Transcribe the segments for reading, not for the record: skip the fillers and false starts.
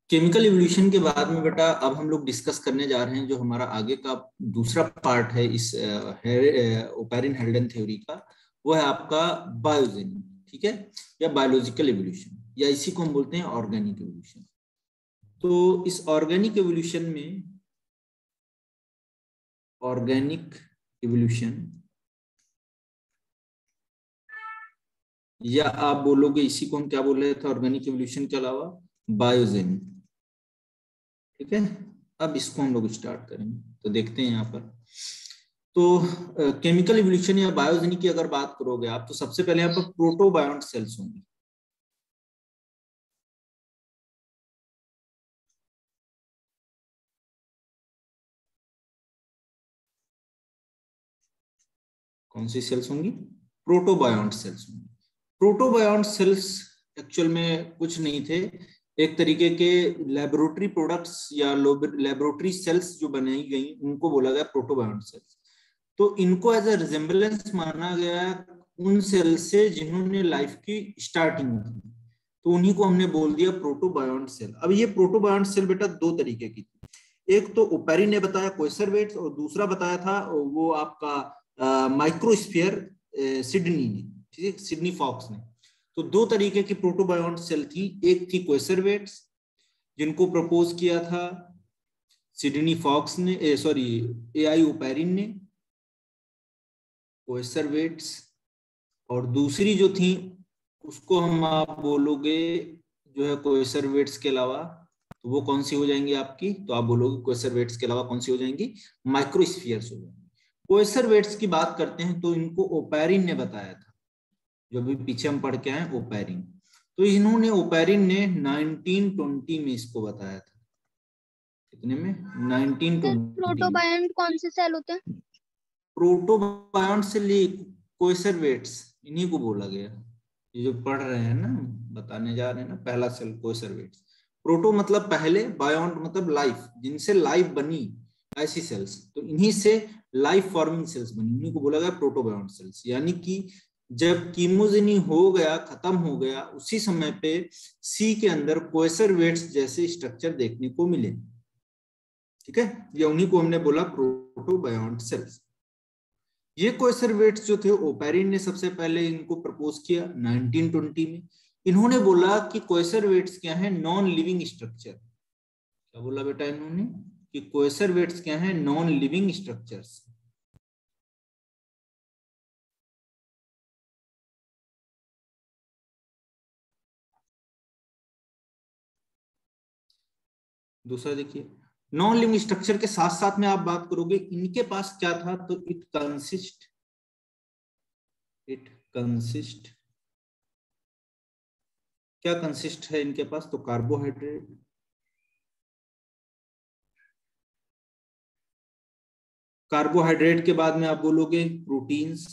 Chemical evolution के बाद में बेटा अब हम लोग डिस्कस करने जा रहे हैं जो हमारा आगे का दूसरा पार्ट है इस ओपेरिन हेल्डेन थ्योरी का, वो है आपका बायोजेनिक, ठीक है, या बायोलॉजिकल इवोल्यूशन, या इसी को हम बोलते हैं ऑर्गेनिक इवोल्यूशन। तो इस ऑर्गेनिक इवोल्यूशन में, ऑर्गेनिक इवोल्यूशन या आप बोलोगे इसी को हम क्या बोल रहे थे ऑर्गेनिक इवोल्यूशन के अलावा, बायोजेनिक, ठीक है। अब इसको हम लोग स्टार्ट करेंगे, तो देखते हैं यहाँ पर। तो केमिकल इवोल्यूशन या बायोजेनिक की अगर बात करोगे आप, तो सबसे पहले यहाँ पर प्रोटोबायोन्ट सेल्स होंगे। कौन सी सेल्स होंगी? प्रोटोबायोन्ट सेल्स होंगी। प्रोटोबायोन्ट सेल्स एक्चुअल में कुछ नहीं थे, एक तरीके के लेबोरेटरी प्रोडक्ट्स या लेबोरेटरी सेल्स जो बनाई गई उनको बोला गया प्रोटोबायोन्ट सेल्स। तो इनको एज ए रिजेम्बलेंस माना गया उन सेल से जिन्होंने लाइफ की स्टार्टिंग की, तो उन्हीं को हमने बोल दिया प्रोटोबायोन्ट सेल। अब ये प्रोटोबायोन्ट सेल बेटा दो तरीके की थी, एक तो ओपेरिन ने बताया कोएसरवेट्स, और दूसरा बताया था वो आपका माइक्रोस्फीयर सिडनी ने, ठीक है, सिडनी फॉक्स ने। तो दो तरीके की प्रोटोबायोन्ट सेल थी, एक थी कोएसरवेट्स जिनको प्रपोज किया था सिडनी फॉक्स ने, सॉरी एआई ओपेरिन ने, कोएसरवेट्स, और दूसरी जो थी उसको हम आप बोलोगे जो है कोएसरवेट्स के अलावा, तो वो कौन सी हो जाएंगी आपकी, तो आप बोलोगे कोएसरवेट्स के अलावा कौन सी हो जाएंगी, माइक्रोस्फीयर्स हो जाएंगी। कोएसरवेट्स की बात करते हैं तो इनको ओपेरिन ने बताया था, जो भी पीछे हम पढ़ के आए ओपेरिन। तो इन्होंने ओपेरिन ने 1920 में इसको बताया था। कितने में? 1920 प्रोटोबायोन्ट कौन से सेल होते हैं? प्रोटोबायोन्ट से कोएसरवेट्स, इन्हीं को बोला गया। ये जो पढ़ रहे हैं ना, बताने जा रहे हैं ना, पहला सेल कोएसरवेट्स। प्रोटो मतलब पहले, बायोन्ट मतलब लाइफ, जिनसे लाइफ बनी ऐसी सेल्स, तो इन्हीं से लाइफ फॉर्मिंग सेल्स बनी, इन्हीं को बोला गया प्रोटोबायोन्ट सेल्स। यानी कि जब कीमोजेनी हो गया, खत्म हो गया, उसी समय पे सी के अंदर कोएसरवेट्स जैसे स्ट्रक्चर देखने को मिले, ठीक है, ये उन्हीं को हमने बोला प्रोटोबायोन्ट सेल्स। ये कोएसरवेट्स जो थे ओपेरिन ने सबसे पहले इनको प्रपोज किया 1920 में। इन्होंने बोला कि कोएसरवेट्स क्या है, नॉन लिविंग स्ट्रक्चर। क्या बोला बेटा इन्होंने कि कोएसरवेट्स क्या है, नॉन लिविंग स्ट्रक्चर्स। दूसरा देखिए, नॉन लिविंग स्ट्रक्चर के साथ साथ में आप बात करोगे इनके पास क्या था, तो इट कंसिस्ट क्या कंसिस्ट है इनके पास, तो कार्बोहाइड्रेट, कार्बोहाइड्रेट के बाद में आप बोलोगे प्रोटीन्स,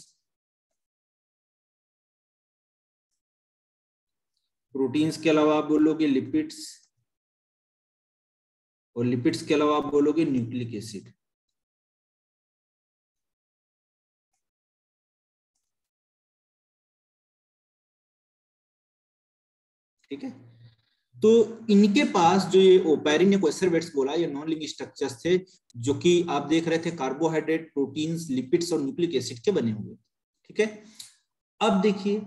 प्रोटीन्स के अलावा आप बोलोगे लिपिड्स, और लिपिड्स के अलावा आप बोलोगे न्यूक्लिक एसिड। ठीक है, तो इनके पास जो ये ओपेरिन ने कोएसरवेट्स बोला, ये नॉन लिविंग स्ट्रक्चर्स थे, जो कि आप देख रहे थे कार्बोहाइड्रेट, प्रोटीन्स, लिपिड्स और न्यूक्लिक एसिड के बने हुए। ठीक है, अब देखिए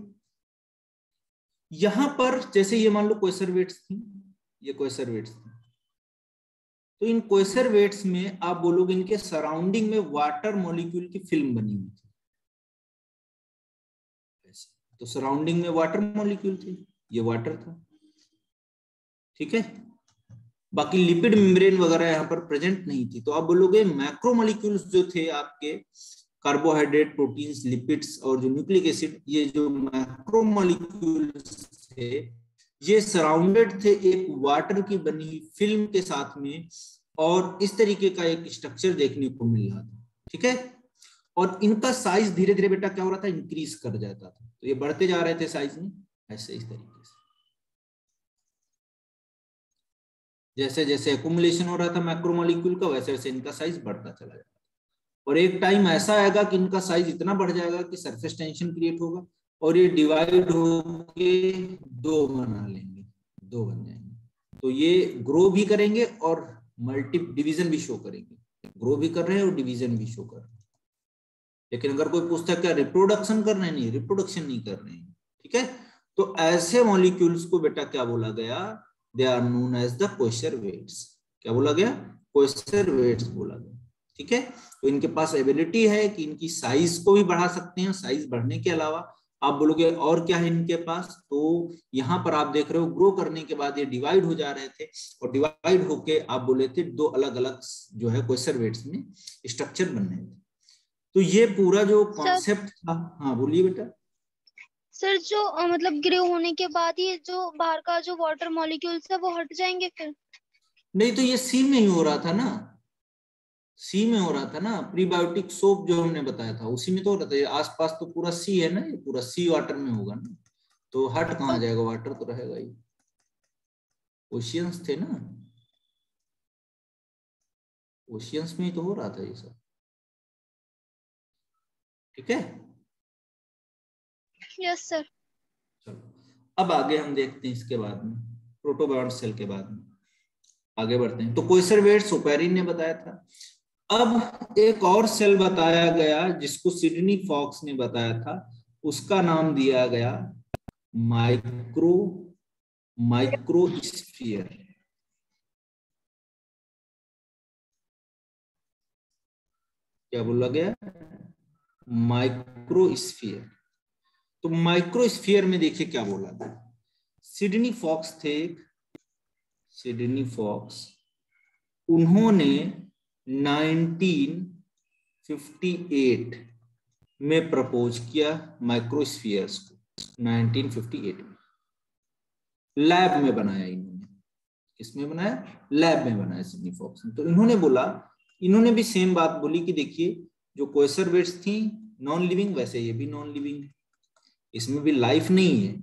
यहां पर जैसे ये मान लो कोएसरवेट्स थी, ये कोएसरवेट्स थी, तो इन कोएसरवेट्स में आप बोलोगे इनके सराउंडिंग में वाटर मॉलिक्यूल की फिल्म बनी हुई थी, तो सराउंडिंग में वाटर मॉलिक्यूल थी, ये वाटर था। ठीक है, बाकी लिपिड मेम्ब्रेन वगैरह यहाँ पर प्रेजेंट नहीं थी। तो आप बोलोगे मैक्रोमोलिक्यूल्स जो थे आपके, कार्बोहाइड्रेट, प्रोटीन्स, लिपिड्स और जो न्यूक्लिक एसिड, ये जो मैक्रोमोलिक्यूल्स थे ये सराउंडेड थे एक वाटर की बनी फिल्म के साथ में, और इस तरीके का एक स्ट्रक्चर देखने को मिल रहा था। ठीक है, और इनका साइज धीरे धीरे बेटा क्या हो रहा था, इंक्रीज कर जाता था, तो ये बढ़ते जा रहे थे साइज में, ऐसे इस तरीके से जैसे जैसे एक्युमुलेशन हो रहा था मैक्रोमोलिक्यूल का, वैसे वैसे इनका साइज बढ़ता चला जाएगा, और एक टाइम ऐसा आएगा कि इनका साइज इतना बढ़ जाएगा कि सरफेस टेंशन क्रिएट होगा, और ये डिवाइड होके दो बना लेंगे, दो बन जाएंगे। तो ये ग्रो भी करेंगे और मल्टी डिवीजन भी शो करेंगे, ग्रो भी कर रहे हैं और डिवीजन भी शो कर रहे हैं। लेकिन अगर कोई पूछता है क्या रिप्रोडक्शन कर रहे हैं, नहीं, रिप्रोडक्शन नहीं कर रहे हैं, ठीक है। तो ऐसे मॉलिक्यूल्स को बेटा क्या बोला गया, they are known as the coacervates. क्या बोला गया, कोइसरवेट्स बोला गया, ठीक है। तो इनके पास एबिलिटी है कि इनकी साइज को भी बढ़ा सकते हैं, साइज बढ़ने के अलावा आप बोलोगे और क्या है इनके पास, तो यहाँ पर आप देख रहे हो ग्रो करने के बाद ये डिवाइड हो जा रहे थे, और डिवाइड होके आप बोले थे दो अलग अलग जो है कोइसरवेट्स में स्ट्रक्चर बन रहे थे। तो ये पूरा जो कॉन्सेप्ट था, हाँ बोलिए बेटा। सर जो मतलब ग्रो होने के बाद ये जो बाहर का जो वाटर मॉलिक्यूल्स है वो हट जाएंगे फिर? नहीं, तो ये सी में ही हो रहा था ना, सी में हो रहा था ना, प्रीबायोटिक सोप जो हमने बताया था उसी में तो हो रहा था। ये आसपास तो पूरा सी है ना, ये पूरा सी वाटर में होगा ना, तो हट कहाँ जाएगा, वाटर तो रहेगा ही, ओशियंस थे ना, ओशियंस में ही तो हो रहा था ये सब, ठीक है। Yes sir. चलो अब आगे हम देखते हैं, इसके बाद में प्रोटोबायोंट सेल के बाद में आगे बढ़ते हैं। तो कोइसरवेट्स ओपेरिन ने बताया था। अब एक और सेल बताया गया जिसको सिडनी फॉक्स ने बताया था, उसका नाम दिया गया माइक्रोस्फीयर। क्या बोला गया, माइक्रोस्फीयर। तो माइक्रोस्फीयर में देखिए क्या बोला गया, सिडनी फॉक्स थे, सिडनी फॉक्स, उन्होंने 1958 में प्रपोज किया माइक्रोस्फीयर्स को, 1958 में लैब में बनाया इन्होंने। किसमें बनाया, लैब में बनाया सिडनी फॉक्स ने। तो इन्होंने बोला, इन्होंने भी सेम बात बोली कि देखिए जो कोइसरवेट्स थी नॉन लिविंग, वैसे ये भी नॉन लिविंग है, इसमें भी लाइफ नहीं है,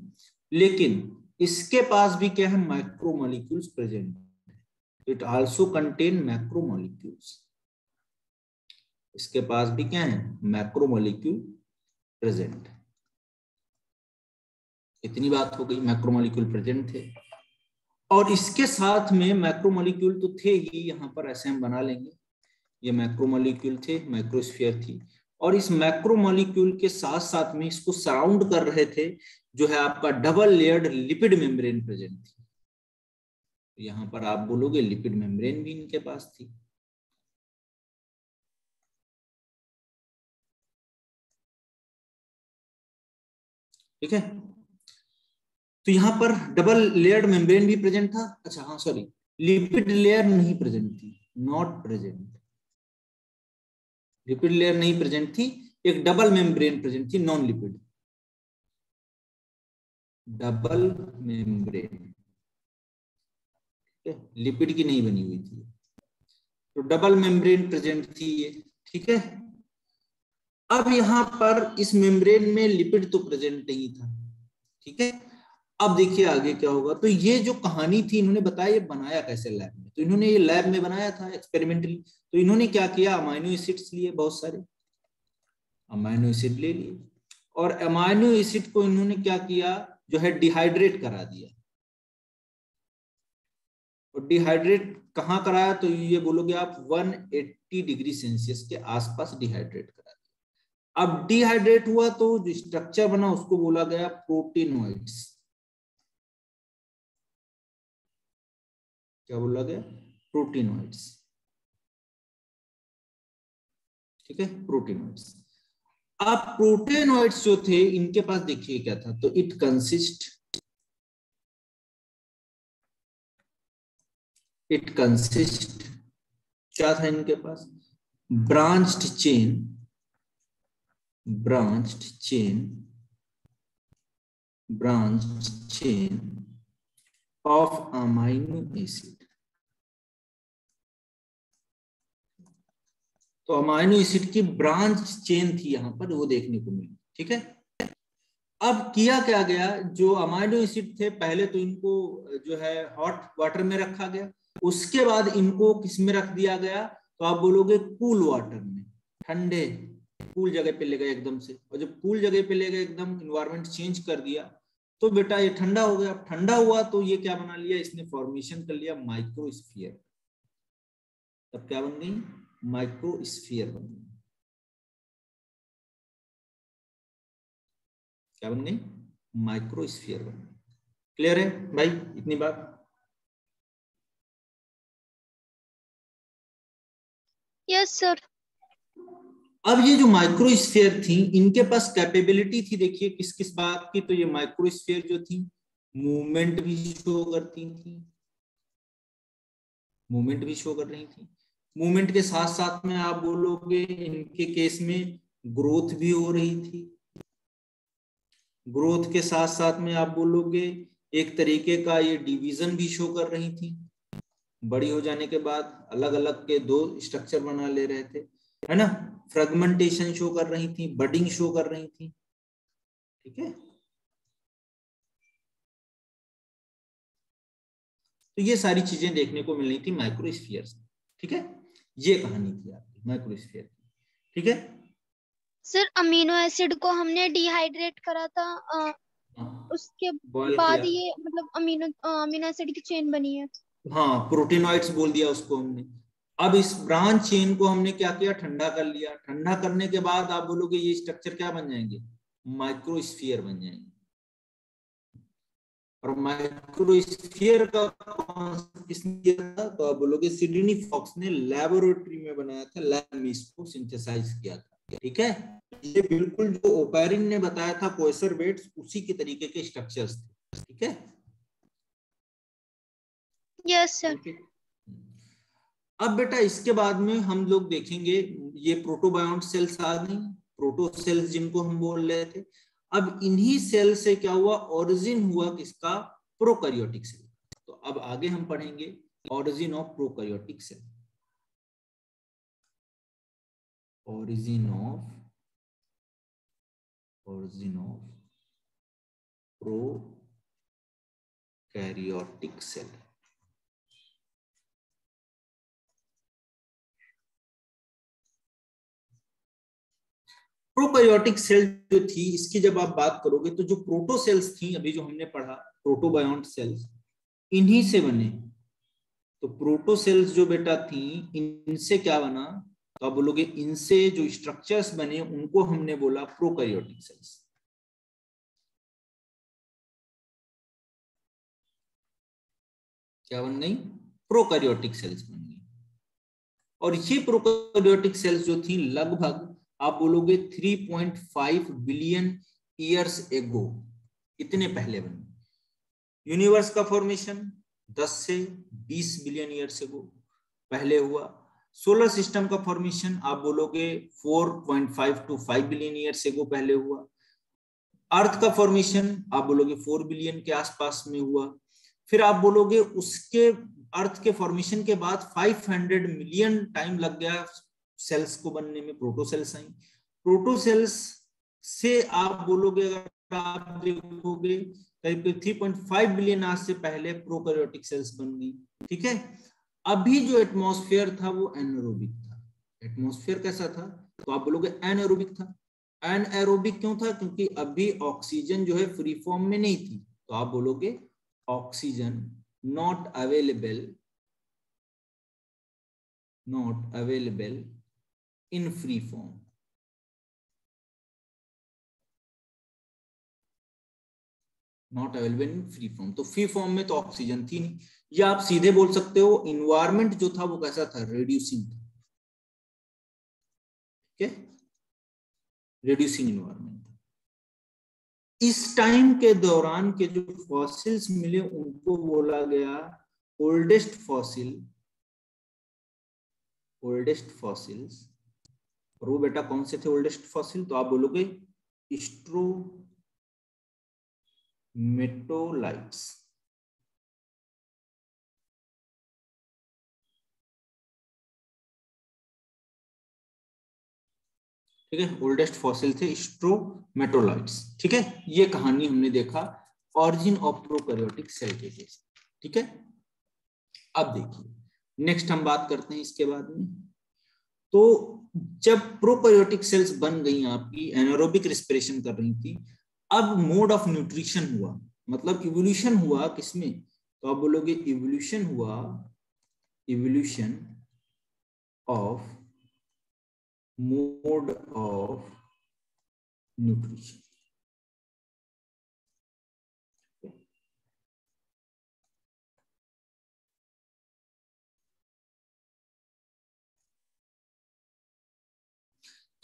लेकिन इसके पास भी क्या है, macromolecules present, it also contain macromolecules, इसके पास भी क्या है, मैक्रोमोलिक्यूल प्रेजेंट। इतनी बात हो गई, मैक्रोमोलिक्यूल प्रेजेंट थे, और इसके साथ में मैक्रोमोलिक्यूल तो थे ही, यहाँ पर ऐसे हम बना लेंगे, ये मैक्रोमोलिक्यूल थे, माइक्रोस्फीयर थी, और इस मैक्रोमोलिक्यूल के साथ साथ में इसको सराउंड कर रहे थे जो है आपका double layered lipid membrane present थी। यहाँ पर आप बोलोगे लिपिड मेम्ब्रेन भी इनके पास थी, ठीक है। तो यहाँ पर डबल लेयर्ड मेम्ब्रेन भी प्रेजेंट था, अच्छा हाँ सॉरी, लिपिड लेयर नहीं प्रेजेंट थी, नॉट प्रेजेंट, लिपिड लेयर नहीं प्रेजेंट थी, एक डबल मेम्ब्रेन प्रेजेंट थी, non lipid, double membrane, lipid की नहीं बनी हुई थी, तो डबल मेम्ब्रेन प्रेजेंट थी ये, ठीक है। अब यहां पर इस मेम्ब्रेन में लिपिड तो प्रेजेंट नहीं था, ठीक है। अब देखिए आगे क्या होगा, तो ये जो कहानी थी इन्होंने बताया ये बनाया कैसे लैब में, तो इन्होंने ये लैब में बनाया था एक्सपेरिमेंटली। तो इन्होंने क्या किया, अमाइनो एसिड्स लिए, बहुत सारे अमाइनो एसिड ले लिए, और अमाइनो एसिड को इन्होंने क्या किया, जो है डिहाइड्रेट करा दिया, और डिहाइड्रेट कहाँ कराया, तो ये बोलोगे आप 180 डिग्री सेल्सियस के आसपास डिहाइड्रेट करा दिया। अब डिहाइड्रेट हुआ तो जो स्ट्रक्चर बना उसको बोला गया प्रोटीनोइड्स। क्या बोला गया, प्रोटीनोइड्स, ठीक है, प्रोटीनोइड्स। अब प्रोटीनोइड्स जो थे इनके पास देखिए क्या था, तो इट कंसिस्ट क्या था इनके पास, branched chain of amino acid. तो अमाइनो एसिड की ब्रांच चेन थी यहां पर, वो देखने को मिली, ठीक है। अब किया क्या गया, जो अमाइनो एसिड थे पहले तो इनको जो है हॉट वाटर में रखा गया, उसके बाद इनको किस में रख दिया गया, तो आप बोलोगे कूल वाटर में, ठंडे कूल जगह पे ले गए एकदम से, और जब कूल जगह पे ले गए एकदम इन्वायरमेंट चेंज कर दिया, तो बेटा ये ठंडा हो गया। ठंडा हुआ तो ये क्या बना लिया, इसने फॉर्मेशन कर लिया माइक्रोस्फीयर। तब क्या बन गई, माइक्रोस्फीयर बन गई। क्या बन गई, माइक्रोस्फीयर बन गई। क्लियर है भाई इतनी बात? Yes sir. अब ये जो माइक्रोस्फीयर थी, इनके पास कैपेबिलिटी थी, देखिए किस किस बात की। तो ये माइक्रोस्फीयर जो थी मूवमेंट भी शो करती थी, मूवमेंट भी शो कर रही थी। मूवमेंट के साथ साथ में आप बोलोगे इनके केस में ग्रोथ भी हो रही थी। ग्रोथ के साथ साथ में आप बोलोगे एक तरीके का ये डिवीजन भी शो कर रही थी। बड़ी हो जाने के बाद अलग अलग के दो स्ट्रक्चर बना ले रहे थे, है ना। फ्रेगमेंटेशन शो कर रही थी, बडिंग शो कर रही थी। ठीक है, तो ये सारी चीजें देखने को मिल रही थी माइक्रोस्फीयर से। ठीक है, ये कहानी थी आपकी माइक्रोस्फीयर की। ठीक है सर अमीनो एसिड को हमने डिहाइड्रेट करा था, उसके बॉयल बाद किया, ये मतलब अमीनो एसिड की चेन बनी है। हाँ प्रोटीनॉइड्स बोल दिया उसको हमने। अब इस ब्रांच चेन को हमने क्या किया, ठंडा कर लिया। ठंडा करने के बाद आप बोलोगे ये स्ट्रक्चर क्या बन जाएंगे, माइक्रोस्फीयर बन जाएंगे। और माइक्रोस्फीयर का किसने किया था, तो आप बोलोगे सिडनी फॉक्स ने लैबोरेटरी में बनाया था, लैब में इसको सिंथेसाइज किया था। ठीक है, ये बिल्कुल जो ओपेरिन ने बताया था कोएसरवेट्स, उसी के तरीके के स्ट्रक्चर्स थे। ठीक है, यस सर। अब बेटा इसके बाद में हम लोग देखेंगे ये प्रोटोबायोंट सेल्स आ गई, प्रोटो सेल्स जिनको हम बोल रहे थे। अब इन्हीं सेल से क्या हुआ, ओरिजिन हुआ किसका, प्रोकैरियोटिक सेल। तो अब आगे हम पढ़ेंगे origin of prokaryotic cell, origin of prokaryotic cell. Prokaryotic cell जो थी, इसकी जब आप बात करोगे तो जो प्रोटो सेल्स थी, अभी जो हमने पढ़ा प्रोटोबायोंट सेल्स, इन्हीं से बने। तो प्रोटो सेल्स जो बेटा थी, इनसे क्या बना, तो आप बोलोगे इनसे जो स्ट्रक्चर्स बने उनको हमने बोला प्रोकैरियोटिक सेल्स। क्या बन गई, प्रोकैरियोटिक सेल्स बन गई। और ये प्रोकैरियोटिक सेल्स जो थी लगभग आप बोलोगे 3.5 बिलियन ईयर्स एगो, इतने पहले बनी। यूनिवर्स का फॉर्मेशन 10 से 20 बिलियन ईयर्स एगो पहले हुआ। सोलर सिस्टम का फॉर्मेशन आप बोलोगे 4.5 to 5 बिलियन ईयर्स एगो पहले हुआ। अर्थ का फॉर्मेशन आप बोलोगे 4 बिलियन के आसपास में हुआ। फिर आप बोलोगे उसके अर्थ के फॉर्मेशन के बाद 500 मिलियन टाइम लग गया सेल्स को बनने में, प्रोटोसेल्स आई। प्रोटोसेल्स से आप बोलोगे, अगर आप देखोगे करीब 3.5 बिलियन आज से पहले प्रोकैरियोटिक सेल्स बन गई। ठीक है, अभी जो एटमॉस्फेयर था वो एनारोबिक था। एटमॉस्फेयर कैसा था, तो आप बोलोगे एनारोबिक था। एनारोबिक क्यों था, क्योंकि अभी ऑक्सीजन जो है फ्री फॉर्म में नहीं थी। तो आप बोलोगे oxygen not available in free form. Not available in free form, तो फ्री फॉर्म में तो ऑक्सीजन थी नहीं। या आप सीधे बोल सकते हो इन्वायरमेंट जो था वो कैसा था, रेड्यूसिंग था। ठीक है, रेड्यूसिंग इन्वायरमेंट था। इस टाइम के दौरान के जो फॉसिल्स मिले उनको बोला गया ओल्डेस्ट फॉसिल्स। और वो बेटा कौन से थे ओल्डेस्ट फॉसिल, तो आप बोलोगे स्ट्रोमेटोलाइट्स। ठीक है, ओल्डेस्ट फॉसिल थे स्ट्रोमेटोलाइट्स। ठीक है, ये कहानी हमने देखा ऑरिजिन ऑफ प्रोकैरियोटिक सेल के केस। ठीक है, अब देखिए नेक्स्ट हम बात करते हैं इसके बाद में। तो जब प्रोकैरियोटिक सेल्स बन गई आपकी, एनारोबिक रेस्पिरेशन कर रही थी, अब मोड ऑफ न्यूट्रिशन हुआ, मतलब इवोल्यूशन हुआ किसमें, तो आप बोलोगे इवोल्यूशन हुआ, evolution of mode of nutrition.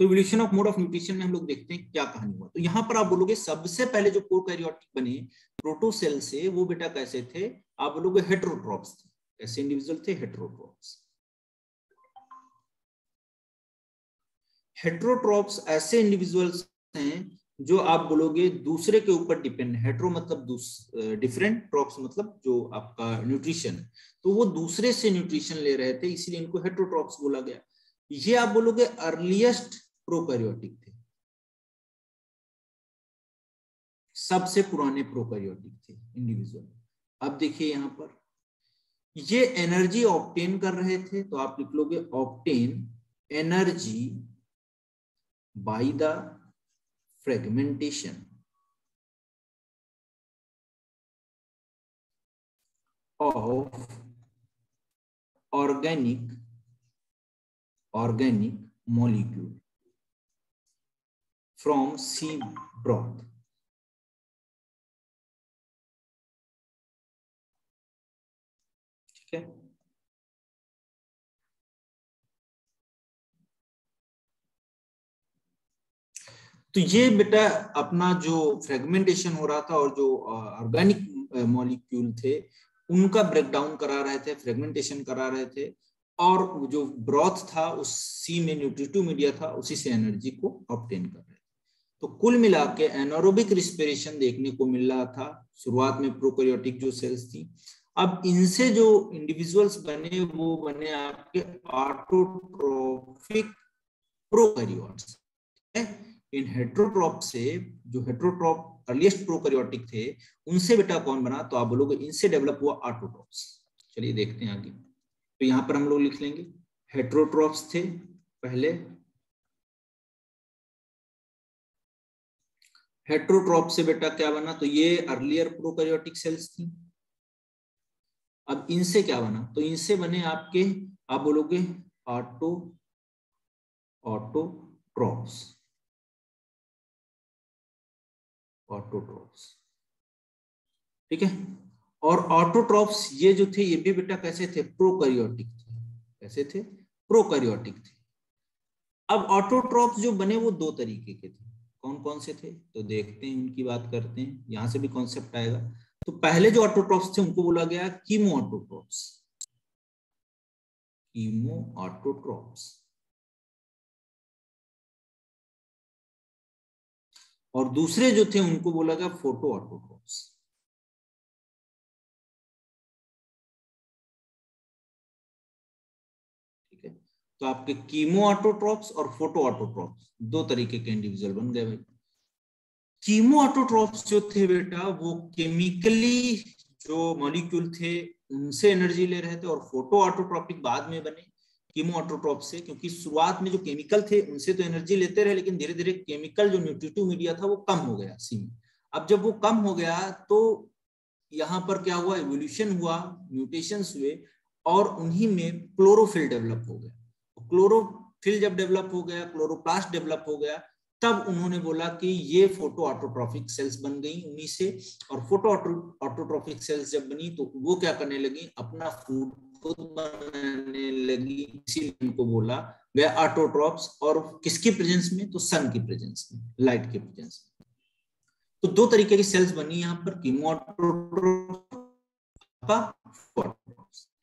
तो evolution of mode of nutrition में हम लोग देखते हैं क्या कहानी हुआ। तो यहाँ पर आप बोलोगे सबसे पहले जो प्रोकैरियोटिक बने प्रोटोसेल से, वो बेटा कैसे थे, आप बोलोगे हेटेरोट्रॉप्स थे। कैसे इंडिविजुअल थे, हेटेरोट्रॉप्स। हेटेरोट्रॉप्स ऐसे इंडिविजुअल्स हैं जो आप बोलोगे दूसरे के ऊपर डिपेंड, हेटेरो मतलब डिफरेंट, ट्रॉप्स मतलब जो आपका न्यूट्रिशन, तो वो दूसरे से न्यूट्रिशन ले रहे थे, इसीलिए इनको हेटेरोट्रॉप्स बोला गया। ये आप बोलोगे अर्लीस्ट प्रोकैरियोटिक थे, सबसे पुराने प्रोकैरियोटिक थे इंडिविजुअल। अब देखिए यहां पर ये एनर्जी ऑब्टेन कर रहे थे, तो आप लिख लोगे obtain energy by the fragmentation of organic molecule from sea broth। ठीक है, तो ये बेटा अपना जो फ्रेगमेंटेशन हो रहा था और जो ऑर्गेनिक मॉलिक्यूल थे उनका ब्रेकडाउन करा रहे थे, फ्रेगमेंटेशन करा रहे थे, और जो ब्रॉथ था उस सी में न्यूट्रिटिव मीडिया था, उसी से एनर्जी को ऑब्टेन कर रहे थे। तो कुल मिला के एनारोबिक रिस्पिरेशन देखने को मिल रहा था शुरुआत में प्रोकैरियोटिक जो सेल्स थी। अब इनसे जो इंडिविजुअल्स बने वो बने आपके ऑटोट्रोफिक प्रोकैरियोट्स। इन हेटेरोट्रॉप से, जो हेटेरोट्रॉप अर्लीस्ट प्रोकैरियोटिक थे, उनसे बेटा कौन बना, तो आप बोलोगे इनसे डेवलप हुआ ऑटोट्रॉप्स। चलिए देखते हैं आगे। तो यहां पर हम लोग लिख लेंगे हेटेरोट्रॉप्स थे पहले, हेटेरोट्रॉप से बेटा क्या बना, तो ये अर्लियर प्रोकैरियोटिक सेल्स थी। अब इनसे क्या बना, तो इनसे बने आपके, आप बोलोगे ऑटोट्रॉप्स। ठीक है, और ऑटोट्रॉप्स ये जो थे ये भी बेटा कैसे थे, प्रोकैरियोटिक थे। कैसे थे, प्रोकैरियोटिक थे। अब ऑटोट्रॉप्स जो बने वो दो तरीके के थे, कौन कौन से थे, तो देखते हैं, उनकी बात करते हैं, यहां से भी कॉन्सेप्ट आएगा। तो पहले जो ऑटोट्रॉप्स थे उनको बोला गया कीमो ऑटोट्रॉप्स, कीमो ऑटोट्रॉप्स। और दूसरे जो थे उनको बोला गया फोटो ऑटोट्रॉप्स। ठीक है, तो आपके कीमो ऑटोट्रॉप्स और फोटो ऑटोट्रॉप्स दो तरीके के इंडिविजुअल बन गए भाई। कीमो ऑटोट्रॉप्स जो थे बेटा वो केमिकली जो मॉलिक्यूल थे उनसे एनर्जी ले रहे थे, और फोटो ऑटोट्रॉपिक बाद में बने कीमो ऑटोट्रॉप से, क्योंकि शुरुआत में जो केमिकल थे उनसे तो एनर्जी लेते रहे, लेकिन धीरे धीरे केमिकल जो न्यूट्रिटिव मीडिया था वो कम हो गया सी में। अब जब वो कम हो गया तो यहाँ पर क्या हुआ, इवोल्यूशन हुआ, म्यूटेशंस हुए, और उन्हीं में क्लोरोफिल डेवलप हो गया। क्लोरोफिल जब डेवलप हो गया, क्लोरोप्लास्ट डेवलप हो गया, तब उन्होंने बोला कि ये फोटो ऑटोट्रॉफिक सेल्स बन गई उन्हीं से। और फोटो ऑटोट्रॉफिक सेल्स जब बनी तो वो क्या करने लगी, अपना फूड खुद बनाने लगी, इसीलिए उनको बोला गया ऑटोट्रॉप्स। और किसकी प्रेजेंस में, तो सन की प्रेजेंस में, लाइट के प्रेजेंस में। तो दो तरीके की सेल्स बनी यहाँ पर, कीमो ऑटोट्रॉप्स।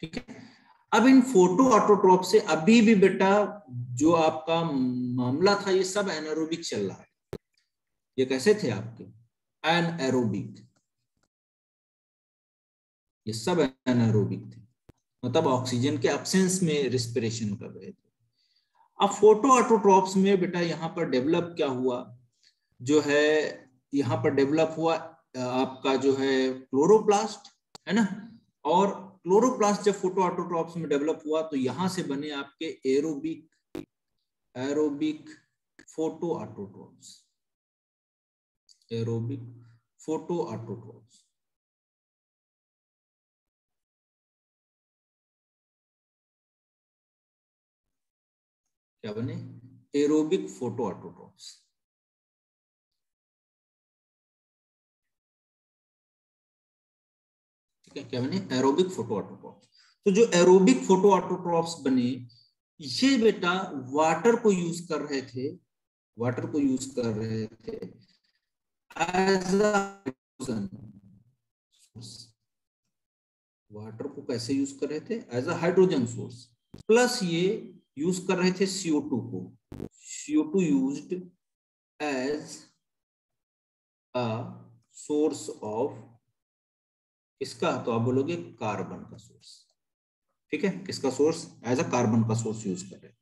ठीक है, अब इन फोटो ऑटोट्रॉप से अभी भी बेटा जो आपका मामला था ये सब एनारोबिक चल रहा है। ये कैसे थे आपके, एनारोबिक, ये सब एनारोबिक थे, मतलब ऑक्सीजन के एब्सेंस में रिस्पिरेशन कर रहे थे। अब फोटो ऑटोट्रॉप्स में बेटा यहाँ पर डेवलप क्या हुआ, जो है यहाँ पर डेवलप हुआ आपका जो है क्लोरोप्लास्ट, है ना। और क्लोरोप्लास्ट जब फोटो ऑटोट्रॉप्स में डेवलप हुआ तो यहां से बने आपके aerobic photo autotrophs. Aerobic photo autotrophs. क्या बने? Aerobic photo autotrophs. ठीक है, क्या बने? Aerobic photo autotrophs. तो जो एरोबिक फोटो ऑटोट्रॉफ्स बने, ये बेटा वाटर को यूज कर रहे थे, वाटर को यूज कर रहे थे एज सोर्स। वाटर को कैसे यूज कर रहे थे? As a hydrogen source. Plus ये यूज कर रहे थे CO2 को। CO2 used as a source of किसका? तो आप बोलोगे कार्बन का सोर्स। ठीक है, किसका सोर्स? एज अ कार्बन का सोर्स यूज कर रहे थे।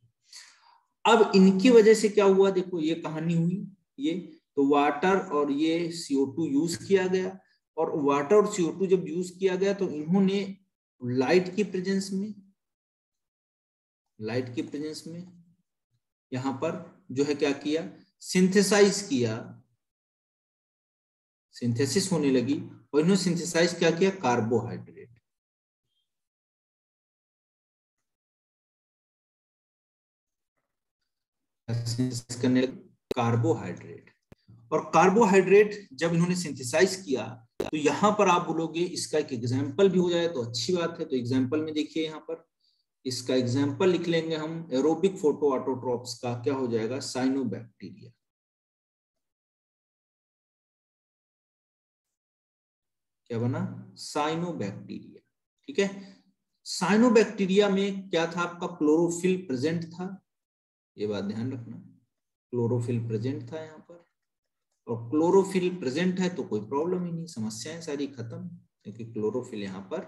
अब इनकी वजह से क्या हुआ, देखो ये कहानी हुई। ये तो वाटर और ये CO2 यूज किया गया, और वाटर और CO2 जब यूज किया गया तो इन्होंने लाइट की प्रेजेंस में, लाइट की प्रेजेंस में यहां पर जो है क्या किया? सिंथेसाइज किया, सिंथेसिस होने लगी, और इन्होंने सिंथेसाइज क्या किया? कार्बोहाइड्रेट। करने लगे कार्बोहाइड्रेट। और कार्बोहाइड्रेट जब इन्होंने सिंथेसाइज किया तो यहां पर आप बोलोगे इसका एक एग्जाम्पल भी हो जाए तो अच्छी बात है। तो एग्जाम्पल में देखिए, यहां पर इसका एग्जाम्पल लिख लेंगे हम। एरोबिक फोटो ऑटोट्रॉप्स का क्या हो जाएगा? साइनोबैक्टीरिया। क्या बना? साइनोबैक्टीरिया। ठीक है, साइनोबैक्टीरिया में क्या था आपका? क्लोरोफिल प्रेजेंट था, ये बात ध्यान रखना। क्लोरोफिल प्रेजेंट था यहाँ पर, और क्लोरोफिल प्रेजेंट है तो कोई प्रॉब्लम ही नहीं, समस्याएं सारी खत्म, क्योंकि क्लोरोफिल यहाँ पर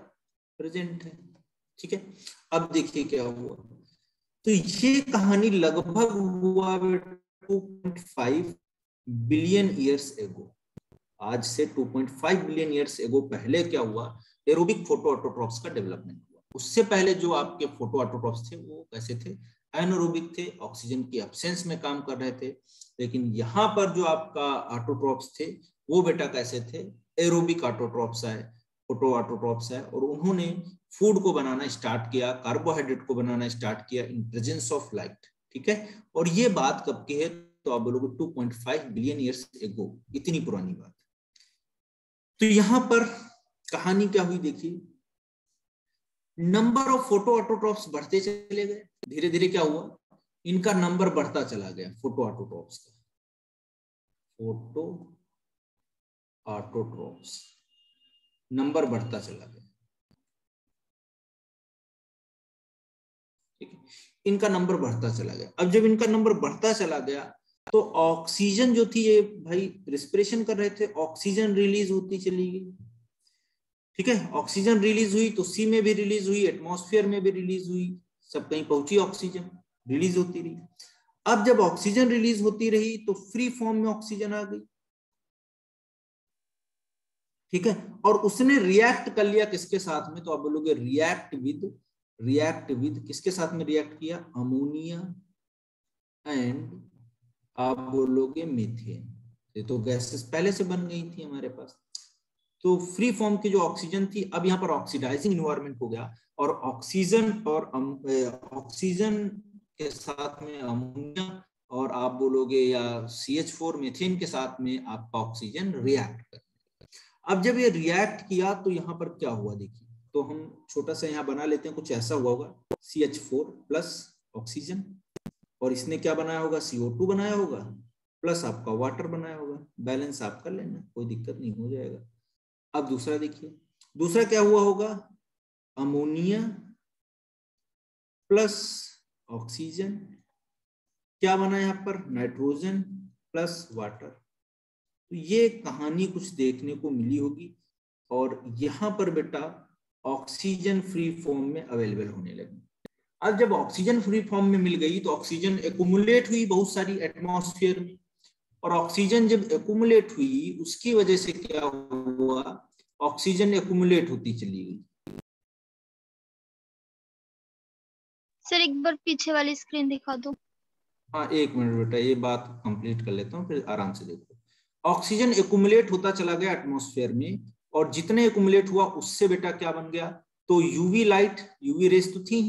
प्रेजेंट है। ठीक है, अब देखिए क्या हुआ। तो ये कहानी लगभग हुआ 2.5 बिलियन ईयर्स एगो। आज से 2.5 बिलियन ईयर्स एगो पहले क्या हुआ? एरोबिक फोटो ऑटोट्रॉप्स का डेवलपमेंट हुआ। उससे पहले जो आपके फोटो ऑटोट्रॉप्स थे वो कैसे थे? एनारोबिक थे, ऑक्सीजन की एब्सेंस में काम कर रहे थे। लेकिन यहाँ पर जो आपका ऑटोट्रॉप्स थे वो बेटा कैसे थे? एरोबिक ऑटोट्रॉप्स है, फोटो ऑटोट्रॉप्स है, और उन्होंने फूड को बनाना स्टार्ट किया, कार्बोहाइड्रेट को बनाना स्टार्ट किया इन प्रेजेंस ऑफ लाइट। ठीक है, और ये बात कब की है? तो आप बोलोगे 2.5 बिलियन ईयर्स एगो, इतनी पुरानी बात। तो यहां पर कहानी क्या हुई देखिए, नंबर ऑफ फोटो ऑटोट्रॉप्स बढ़ते चले गए। धीरे धीरे क्या हुआ? इनका नंबर बढ़ता चला गया, फोटो ऑटोट्रॉप्स का। फोटो ऑटोट्रॉप्स नंबर बढ़ता चला गया। ठीक है, इनका नंबर बढ़ता चला गया। अब जब इनका नंबर बढ़ता चला गया तो ऑक्सीजन जो थी, ये भाई रिस्पिरेशन कर रहे थे, ऑक्सीजन रिलीज होती चली गई। ठीक है, ऑक्सीजन रिलीज हुई तो सी में भी रिलीज हुई, एटमॉस्फेयर में भी रिलीज हुई, सब कहीं पहुंची, ऑक्सीजन रिलीज होती रही। अब जब ऑक्सीजन रिलीज होती रही तो फ्री फॉर्म में ऑक्सीजन आ गई। ठीक है, और उसने रिएक्ट कर लिया किसके साथ में? तो आप बोलोगे रिएक्ट विद किसके साथ में रिएक्ट किया? अमोनिया एंड आप बोलोगे मीथेन। ये तो गैसेस पहले से बन गई थी हमारे पास। तो फ्री फॉर्म की जो ऑक्सीजन थी, अब यहाँ पर ऑक्सीडाइजिंग इन्वायरमेंट हो गया, और ऑक्सीजन के साथ में अमोनिया, और आप बोलोगे या CH4 मीथेन के साथ में आपका ऑक्सीजन रिएक्ट कर। अब जब ये रिएक्ट किया तो यहाँ पर क्या हुआ देखिए, तो हम छोटा सा यहाँ बना लेते हैं, कुछ ऐसा हुआ होगा, CH4 प्लस ऑक्सीजन, और इसने क्या बनाया होगा? CO2 बनाया होगा, प्लस आपका वाटर बनाया होगा। बैलेंस आप कर लेना, कोई दिक्कत नहीं, हो जाएगा। अब दूसरा देखिए, दूसरा क्या हुआ होगा? अमोनिया प्लस ऑक्सीजन, क्या बना यहाँ पर? Nitrogen plus water. तो ये कहानी कुछ देखने को मिली होगी, और यहाँ पर बेटा ऑक्सीजन फ्री फॉर्म में अवेलेबल होने लगी। अब जब ऑक्सीजन फ्री फॉर्म में मिल गई तो ऑक्सीजन एक्युमुलेट हुई बहुत सारी एटमॉस्फेयर में, और ऑक्सीजन जब एक्युमुलेट हुई उसकी वजह से क्या हुआ? ऑक्सीजन एक्युमुलेट होती चली गई। सर एक बार पीछे वाली स्क्रीन दिखा दो। हाँ, एक मिनट बेटा, ये बात कंप्लीट कर लेता हूँ, फिर आराम से देखो। ऑक्सीजन एक्युमुलेट होता चला गया एटमॉस्फेयर में, और जितने एक्युमुलेट हुआ उससे बेटा क्या बन गया, तो यूवी लाइट, यूवी रेस तो थी,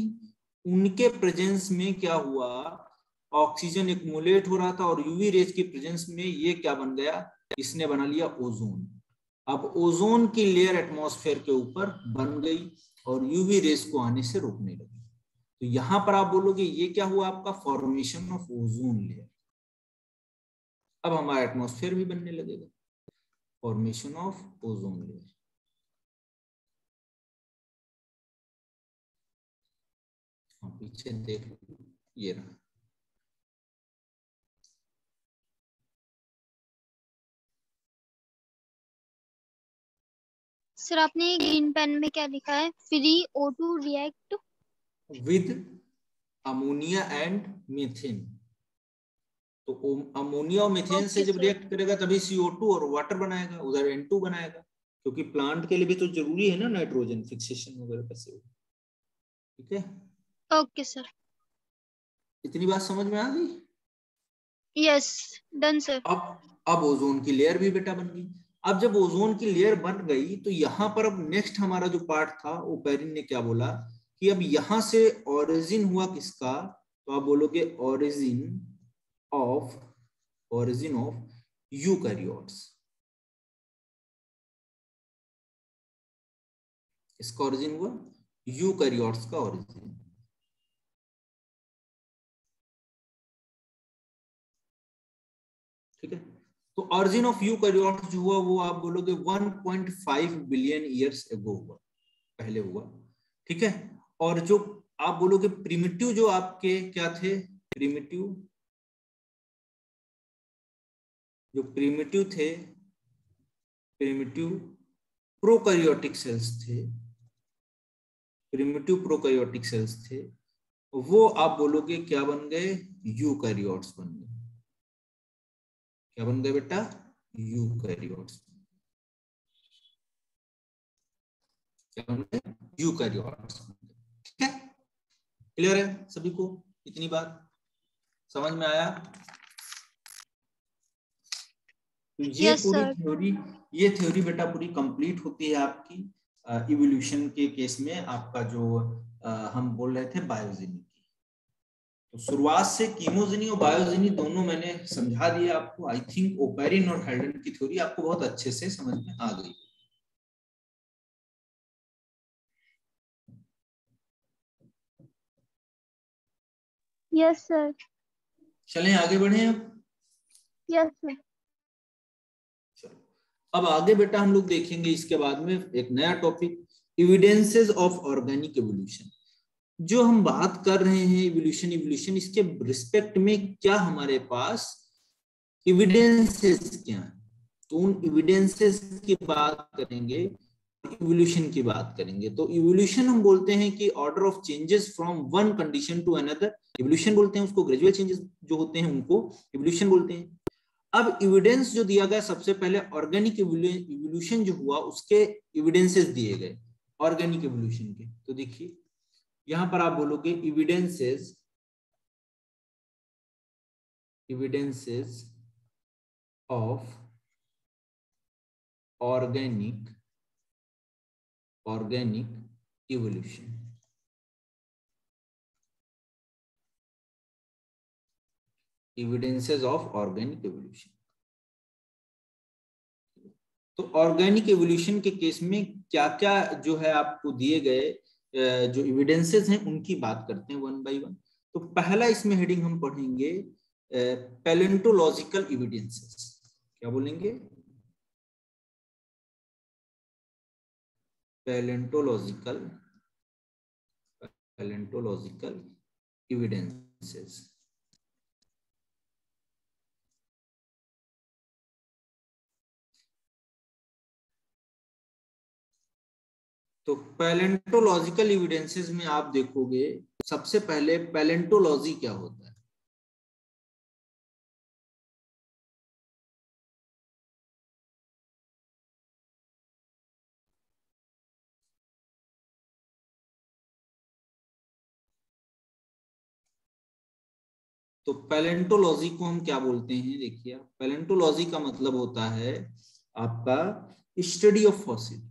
उनके प्रेजेंस में क्या हुआ, ऑक्सीजन एक्युमुलेट हो रहा था और यूवी रेस की प्रेजेंस में ये क्या बन गया, इसने बना लिया ओजोन। अब ओजोन की लेयर एटमॉस्फेयर के ऊपर बन गई और यूवी रेस को आने से रोकने लगी। तो यहां पर आप बोलोगे ये क्या हुआ, आपका फॉर्मेशन ऑफ ओजोन लेयर। अब हमारा एटमॉस्फेयर भी बनने लगेगा, फॉर्मेशन ऑफ ओजोन लेयर। हाँ पीछे देख लो, ये रहा। सर आपने ग्रीन पेन में क्या लिखा है, free O2 react with ammonia and methane. तो अमोनिया और मीथेन से ओके जब सर। रिएक्ट करेगा तभी CO2 और वाटर बनाएगा, उधर N2 बनाएगा, क्योंकि प्लांट के लिए भी तो जरूरी है ना नाइट्रोजन फिक्सेशन वगैरह कैसे हो। ठीक है, ओके सर। इतनी बात समझ में आ गई। Yes, done sir. अब ओजोन की लेयर भी बेटा बन गई। अब जब ओजोन की लेयर बन गई तो यहां पर अब नेक्स्ट हमारा जो पार्ट था, वो पेरिन ने क्या बोला कि अब यहां से ओरिजिन हुआ किसका, तो आप बोलोगे ऑफ ओरिजिन ऑफ यूकैरियोट्स। इसका ओरिजिन हुआ यूकैरियोट्स का ओरिजिन। ठीक है, तो ओरिजिन ऑफ यूकैरियोट्स जो हुआ वो आप बोलोगे 1.5 बिलियन ईयर्स एगो हुआ, पहले हुआ। ठीक है, और जो आप बोलोगे प्रिमिटिव जो आपके क्या थे, प्रिमिटिव, जो प्रिमिटिव थे, प्रिमिटिव प्रोकैरियोटिक सेल्स थे, प्रिमिटिव प्रोकैरियोटिक सेल्स थे, वो आप बोलोगे क्या बन गए, यूकैरियोट्स बन गए। क्या बन गए बेटा, यूकैरियोट्स। क्या बन गए, यूकैरियोट्स। ठीक है, क्लियर है सभी को, इतनी बात समझ में आया। तो ये यस पूरी सर। थ्योरी, ये थ्योरी बेटा पूरी कंप्लीट होती है आपकी इवोल्यूशन के केस में, आपका जो हम बोल रहे थे बायोजेनी की। तो शुरुआत से कीमोजेनी और बायोजेनी दोनों मैंने समझा दिया आपको। आई थिंक ओपेरिन और हेल्डन की थ्योरी आपको बहुत अच्छे से समझ में आ गई। Yes sir. चलें आगे बढ़े अब। Yes sir. चलो अब आगे बेटा हम लोग देखेंगे इसके बाद में एक नया topic, evidences of organic evolution. जो हम बात कर रहे हैं इवोल्यूशन, इवोल्यूशन इसके रिस्पेक्ट में क्या हमारे पास एविडेंसेस क्या है, तो उन एविडेंसेस की बात करेंगे, इवोल्यूशन की बात करेंगे। तो इवोल्यूशन हम बोलते हैं कि order of changes from one condition to another, evolution बोलते हैं उसको। ग्रेजुअल चेंजेस जो होते हैं उनको इवोल्यूशन बोलते हैं। अब एविडेंस जो दिया गया, सबसे पहले ऑर्गेनिक इवोल्यूशन जो हुआ उसके एविडेंसेस दिए गए ऑर्गेनिक इवोल्यूशन के। तो देखिए यहां पर आप बोलोगे evidences, evidences of organic, organic evolution. Evidences of organic evolution. तो ऑर्गेनिक एवोल्यूशन के केस में क्या क्या जो है आपको दिए गए जो एविडेंसेस हैं उनकी बात करते हैं वन बाय वन। तो पहला इसमें हेडिंग हम पढ़ेंगे पैलेंटोलॉजिकल एविडेंसेस। क्या बोलेंगे, पैलेंटोलॉजिकल, पैलेंटोलॉजिकल एविडेंसेस। तो पैलेंटोलॉजिकल एविडेंसेस में आप देखोगे सबसे पहले पैलेंटोलॉजी क्या होता है। तो पैलेंटोलॉजी को हम क्या बोलते हैं, देखिए पैलेंटोलॉजी का मतलब होता है आपका study of fossil.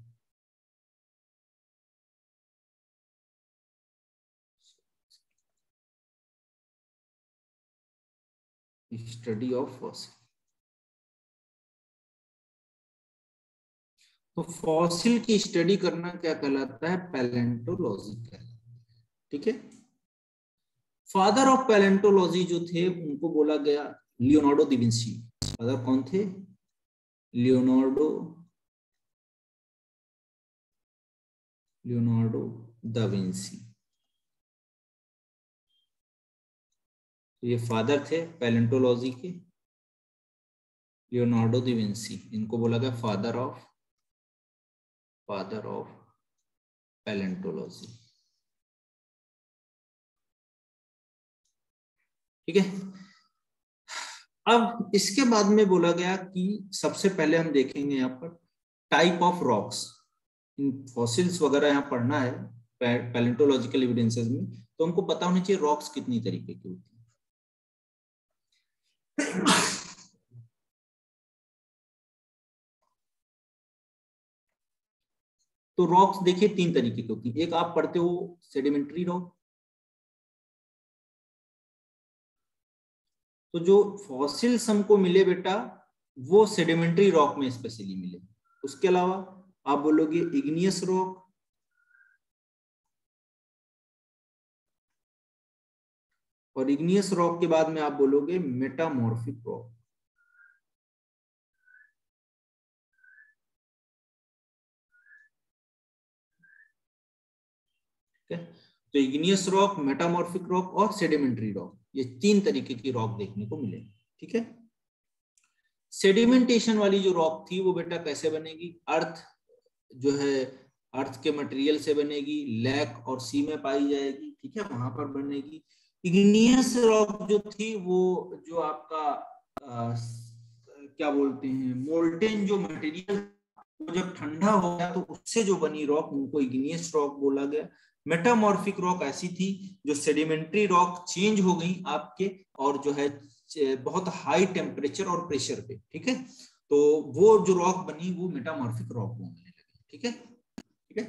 Study of fossil, तो फॉसिल की स्टडी करना क्या कहलाता है, पैलेंटोलॉजी कहलाता है। ठीक है, फादर ऑफ पैलेंटोलॉजी जो थे उनको बोला गया लियोनार्डो दा विंची। फादर कौन थे, लियोनार्डो दा विंची। तो ये फादर थे पैलेंटोलॉजी के, लियोनार्डो दा विंची, इनको बोला गया फादर ऑफ पैलेंटोलॉजी। ठीक है, अब इसके बाद में बोला गया कि सबसे पहले हम देखेंगे यहाँ पर type of rocks. In fossils वगैरह यहाँ पढ़ना है पैलेंटोलॉजिकल एविडेंसेस में, तो हमको पता होनी चाहिए रॉक्स कितनी तरीके की होती है। तो रॉक्स देखिए 3 तरीके की होती है। एक आप पढ़ते हो सेडिमेंट्री रॉक, तो जो फॉसिल्स हमको मिले बेटा वो सेडिमेंट्री रॉक में स्पेशली मिले। उसके अलावा आप बोलोगे इग्नियस रॉक, और इग्नियस रॉक के बाद में आप बोलोगे मेटामॉर्फिक रॉक। ठीक है, तो इग्नियस रॉक, मेटामॉर्फिक रॉक और सेडिमेंट्री रॉक, ये 3 तरीके की रॉक देखने को मिले। ठीक है, सेडिमेंटेशन वाली जो रॉक थी वो बेटा कैसे बनेगी, अर्थ जो है अर्थ के मटेरियल से बनेगी, लैक और सी में पाई जाएगी। ठीक है, वहां पर बनेगी। इग्नियस रॉक जो थी वो जो आपका क्या बोलते हैं, मोल्टेन जो मटेरियल वो जब ठंडा हो गया तो उससे जो बनी रॉक उनको इग्नियस रॉक बोला गया। मेटामॉर्फिक रॉक ऐसी थी जो सेडिमेंट्री रॉक चेंज हो गई आपके, और जो है बहुत हाई टेम्परेचर और प्रेशर पे। ठीक है, तो वो जो रॉक बनी वो मेटामॉर्फिक रॉक बोलने लगे। ठीक है, ठीक है,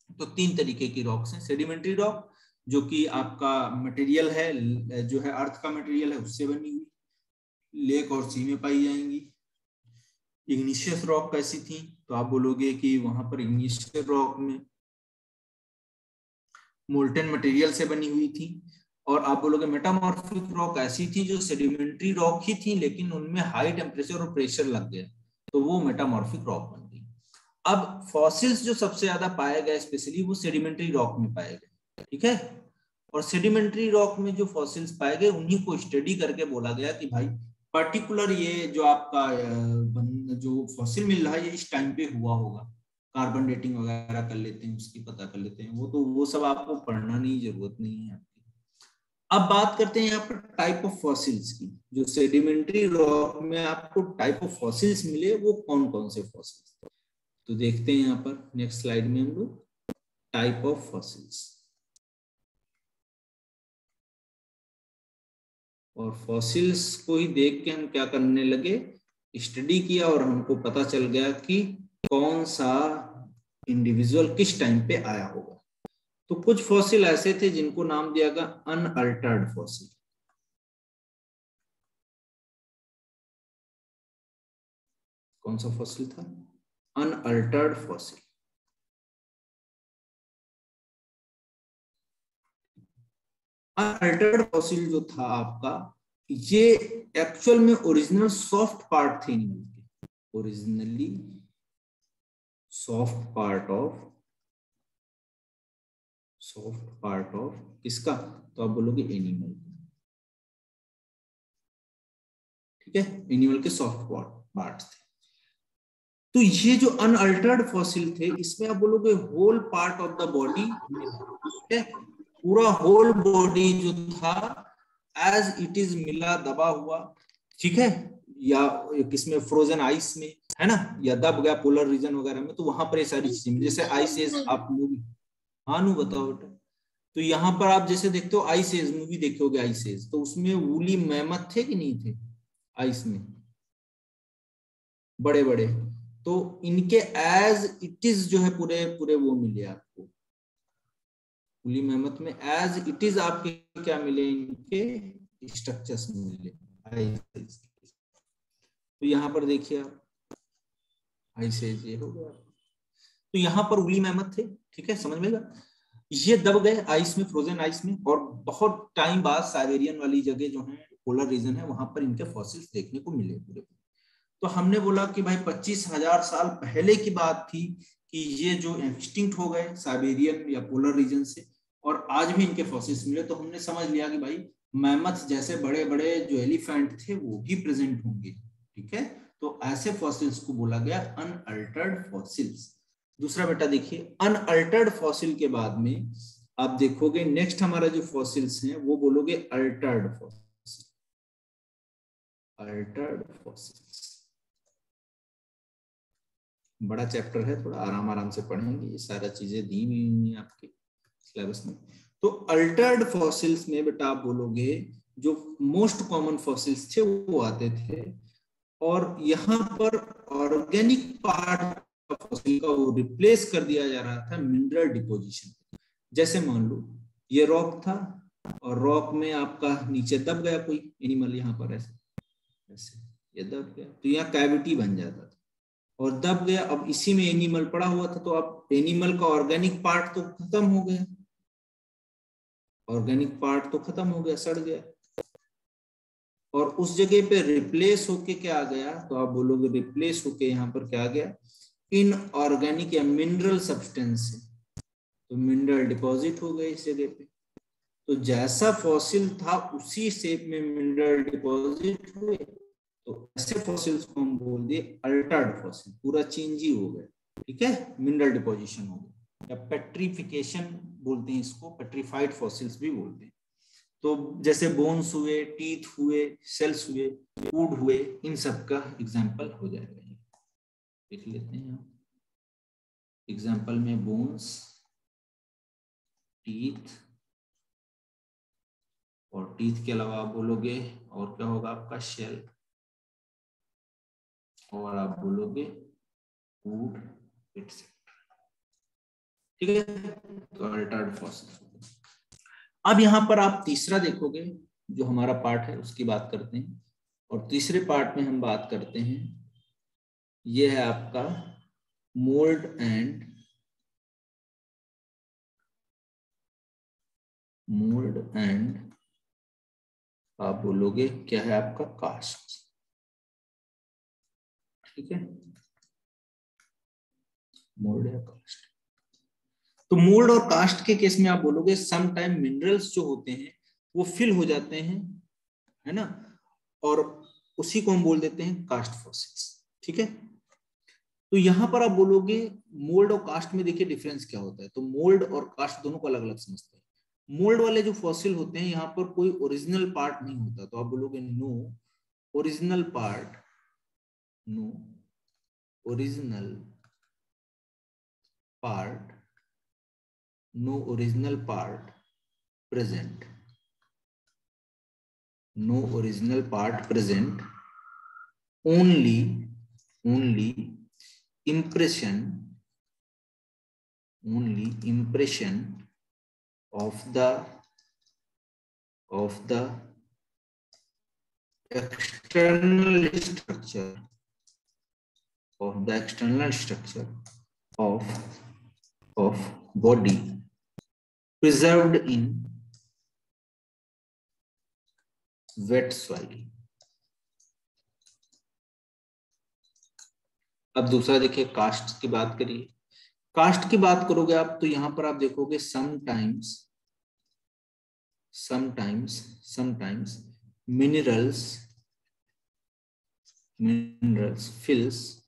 तो 3 तरीके की रॉक्स हैं। सेडिमेंट्री रॉक जो कि आपका मटेरियल है, जो है अर्थ का मटेरियल है उससे बनी हुई, लेक और सी में पाई जाएंगी। इग्निशियस रॉक कैसी थी, तो आप बोलोगे कि वहां पर इग्निशियस रॉक में मोल्टेन मटेरियल से बनी हुई थी। और आप बोलोगे मेटामॉर्फिक रॉक ऐसी थी जो सेडिमेंट्री रॉक ही थी लेकिन उनमें हाई टेम्परेचर और प्रेशर लग गया, तो वो मेटामॉर्फिक रॉक बन गई। अब फॉसिल्स जो सबसे ज्यादा पाए गए स्पेशली वो सेडिमेंट्री रॉक में पाए गए। ठीक है, और सेडिमेंट्री रॉक में जो फॉसिल्स पाए गए उन्हीं को स्टडी करके बोला गया कि भाई पर्टिकुलर ये जो आपका जो फॉसिल मिल रहा है ये इस टाइम पे हुआ होगा। कार्बन डेटिंग वगैरह कर लेते हैं, उसकी पता कर लेते हैं, वो सब आपको पढ़ना नहीं, जरूरत नहीं है आपकी। अब बात करते हैं यहाँ पर टाइप ऑफ फॉसिल्स की। जो सेडिमेंट्री रॉक में आपको टाइप ऑफ फॉसिल्स मिले वो कौन कौन से फॉसिल्स, तो देखते हैं यहाँ पर नेक्स्ट स्लाइड में हम लोग टाइप ऑफ फॉसिल्स। और फॉसिल्स को ही देख के हम क्या करने लगे, स्टडी किया और हमको पता चल गया कि कौन सा इंडिविजुअल किस टाइम पे आया होगा। तो कुछ फॉसिल ऐसे थे जिनको नाम दिया गया अनअल्टर्ड फॉसिल। कौन सा फॉसिल था, अनअल्टर्ड फॉसिल। अनअल्टर्ड फॉसिल जो था आपका, ये एक्चुअल में ओरिजिनल सॉफ्ट पार्ट थे एनिमल के, ओरिजिनली सॉफ्ट पार्ट ऑफ किसका, तो आप बोलोगे एनिमल। ठीक है, एनिमल के सॉफ्ट पार्ट्स थे। तो ये जो अनअल्टर्ड फॉसिल थे इसमें आप बोलोगे whole part of the body, पूरा होल बॉडी जो था एज इट इज मिला, दबा हुआ। ठीक है, या किसमें फ्रोजन आइस में है ना, या दब गया पोलर रीजन वगैरह में, तो वहां पर ये सारी चीजें जैसे आइस एज आप लोग। हाँ नू बताओ बेटा, तो यहाँ पर आप जैसे देखते हो आइस एज मूवी देखोगे, आइस एज, तो उसमें वूली मैमथ थे कि नहीं थे आइस में, बड़े बड़े, तो इनके एज इट इज जो है पूरे पूरे वो मिले आपको, वूली मैमथ में एज इट इज आपके क्या मिले, इनके स्ट्रक्चर्स मिले आइस एज। तो यहाँ पर देखिए आप आइस एज ये हो गया, तो यहाँ पर वूली मैमथ थे, ठीक है, समझ में गया। ये दब गए आइस में, फ्रोजन आइस में, और बहुत टाइम बाद साइबेरियन वाली जगह जो है पोलर रीजन है वहां पर इनके फॉसिल्स देखने को मिले पूरे। तो हमने बोला कि भाई 25,000 साल पहले की बात थी कि ये जो एक्सटिंक्ट हो गए साइबेरियन या पोलर रीजन से, और आज भी इनके फॉसिल्स मिले, तो हमने समझ लिया कि भाई मैमथ जैसे बड़े बड़े जो एलिफेंट थे वो भी प्रेजेंट होंगे, ठीक है। तो ऐसे फॉसिल्स को बोला गया अनअल्टर्ड फॉसिल्स। दूसरा बेटा देखिए, अनअल्टर्ड फॉसिल के बाद में आप देखोगे नेक्स्ट हमारा जो फॉसिल्स हैं वो बोलोगे अल्टर्ड फॉसिल, अल्टर्ड फॉसिल्स। बड़ा चैप्टर है, थोड़ा आराम आराम से पढ़ेंगे, ये सारा चीजें दी हुई हैं आपके सिलेबस में। तो अल्टर्ड फॉसिल्स में बेटा आप बोलोगे जो मोस्ट कॉमन फॉसिल्स थे वो आते थे, और यहाँ पर ऑर्गेनिक पार्ट फॉसिल का वो रिप्लेस कर दिया जा रहा था मिनरल डिपोजिशन। जैसे मान लो ये रॉक था, और रॉक में आपका नीचे दब गया कोई एनिमल, यहाँ पर ऐसे ऐसे ये दब गया, तो यहाँ कैविटी बन जाता था और दब गया। अब इसी में एनिमल पड़ा हुआ था, तो अब एनिमल का ऑर्गेनिक पार्ट तो खत्म हो गया, ऑर्गेनिक पार्ट तो खत्म हो गया, सड़ गया, और उस जगह पे रिप्लेस होके क्या आ गया, तो आप बोलोगे रिप्लेस होके यहाँ पर क्या आ गया, इनऑर्गेनिक या मिनरल सब्सटेंस है, तो मिनरल डिपॉजिट हो गए इस जगह पे। तो जैसा फॉसिल था उसी शेप में मिनरल डिपॉजिट हुए, तो ऐसे फॉसिल्स को हम बोल दिए अल्टर्ड फॉसिल, पूरा चेंज ही हो गया, ठीक है, मिनरल डिपोजिशन हो गया, या पेट्रिफिकेशन बोलते हैं इसको, पेट्रिफाइड फॉसिल्स भी बोलते हैं। तो जैसे बोन्स हुए, टीथ हुए, सेल्स हुए, वुड हुए, इन सब का एग्जाम्पल हो जाएगा। देख लेते हैं एग्जाम्पल में बोन्स, टीथ, और टीथ के अलावा आप बोलोगे और क्या होगा आपका, शेल, और आप बोलोगे वुड, एटसेट्रा, ठीक है। तो अल्टर्ड फॉसिल। अब यहां पर आप तीसरा देखोगे जो हमारा पार्ट है उसकी बात करते हैं, और तीसरे पार्ट में हम बात करते हैं, ये है आपका मोल्ड एंड आप बोलोगे क्या है आपका, कास्ट, ठीक है, मोल्ड या कास्ट। तो मोल्ड और कास्ट के केस में आप बोलोगे सम टाइम मिनरल्स जो होते हैं वो फिल हो जाते हैं, है ना, और उसी को हम बोल देते हैं कास्ट फॉसिल्स, ठीक है। तो यहां पर आप बोलोगे मोल्ड और कास्ट में देखिए डिफरेंस क्या होता है, तो मोल्ड और कास्ट दोनों को अलग अलग समझते हैं। मोल्ड वाले जो फॉसिल होते हैं यहाँ पर कोई ओरिजिनल पार्ट नहीं होता, तो आप बोलोगे no original part, no original part, no original part present, no original part present, only impression of the external structure of body preserved in wet soil। अब दूसरा देखिए, कास्ट की बात करिए। कास्ट की बात करोगे आप तो यहां पर आप देखोगे sometimes minerals fills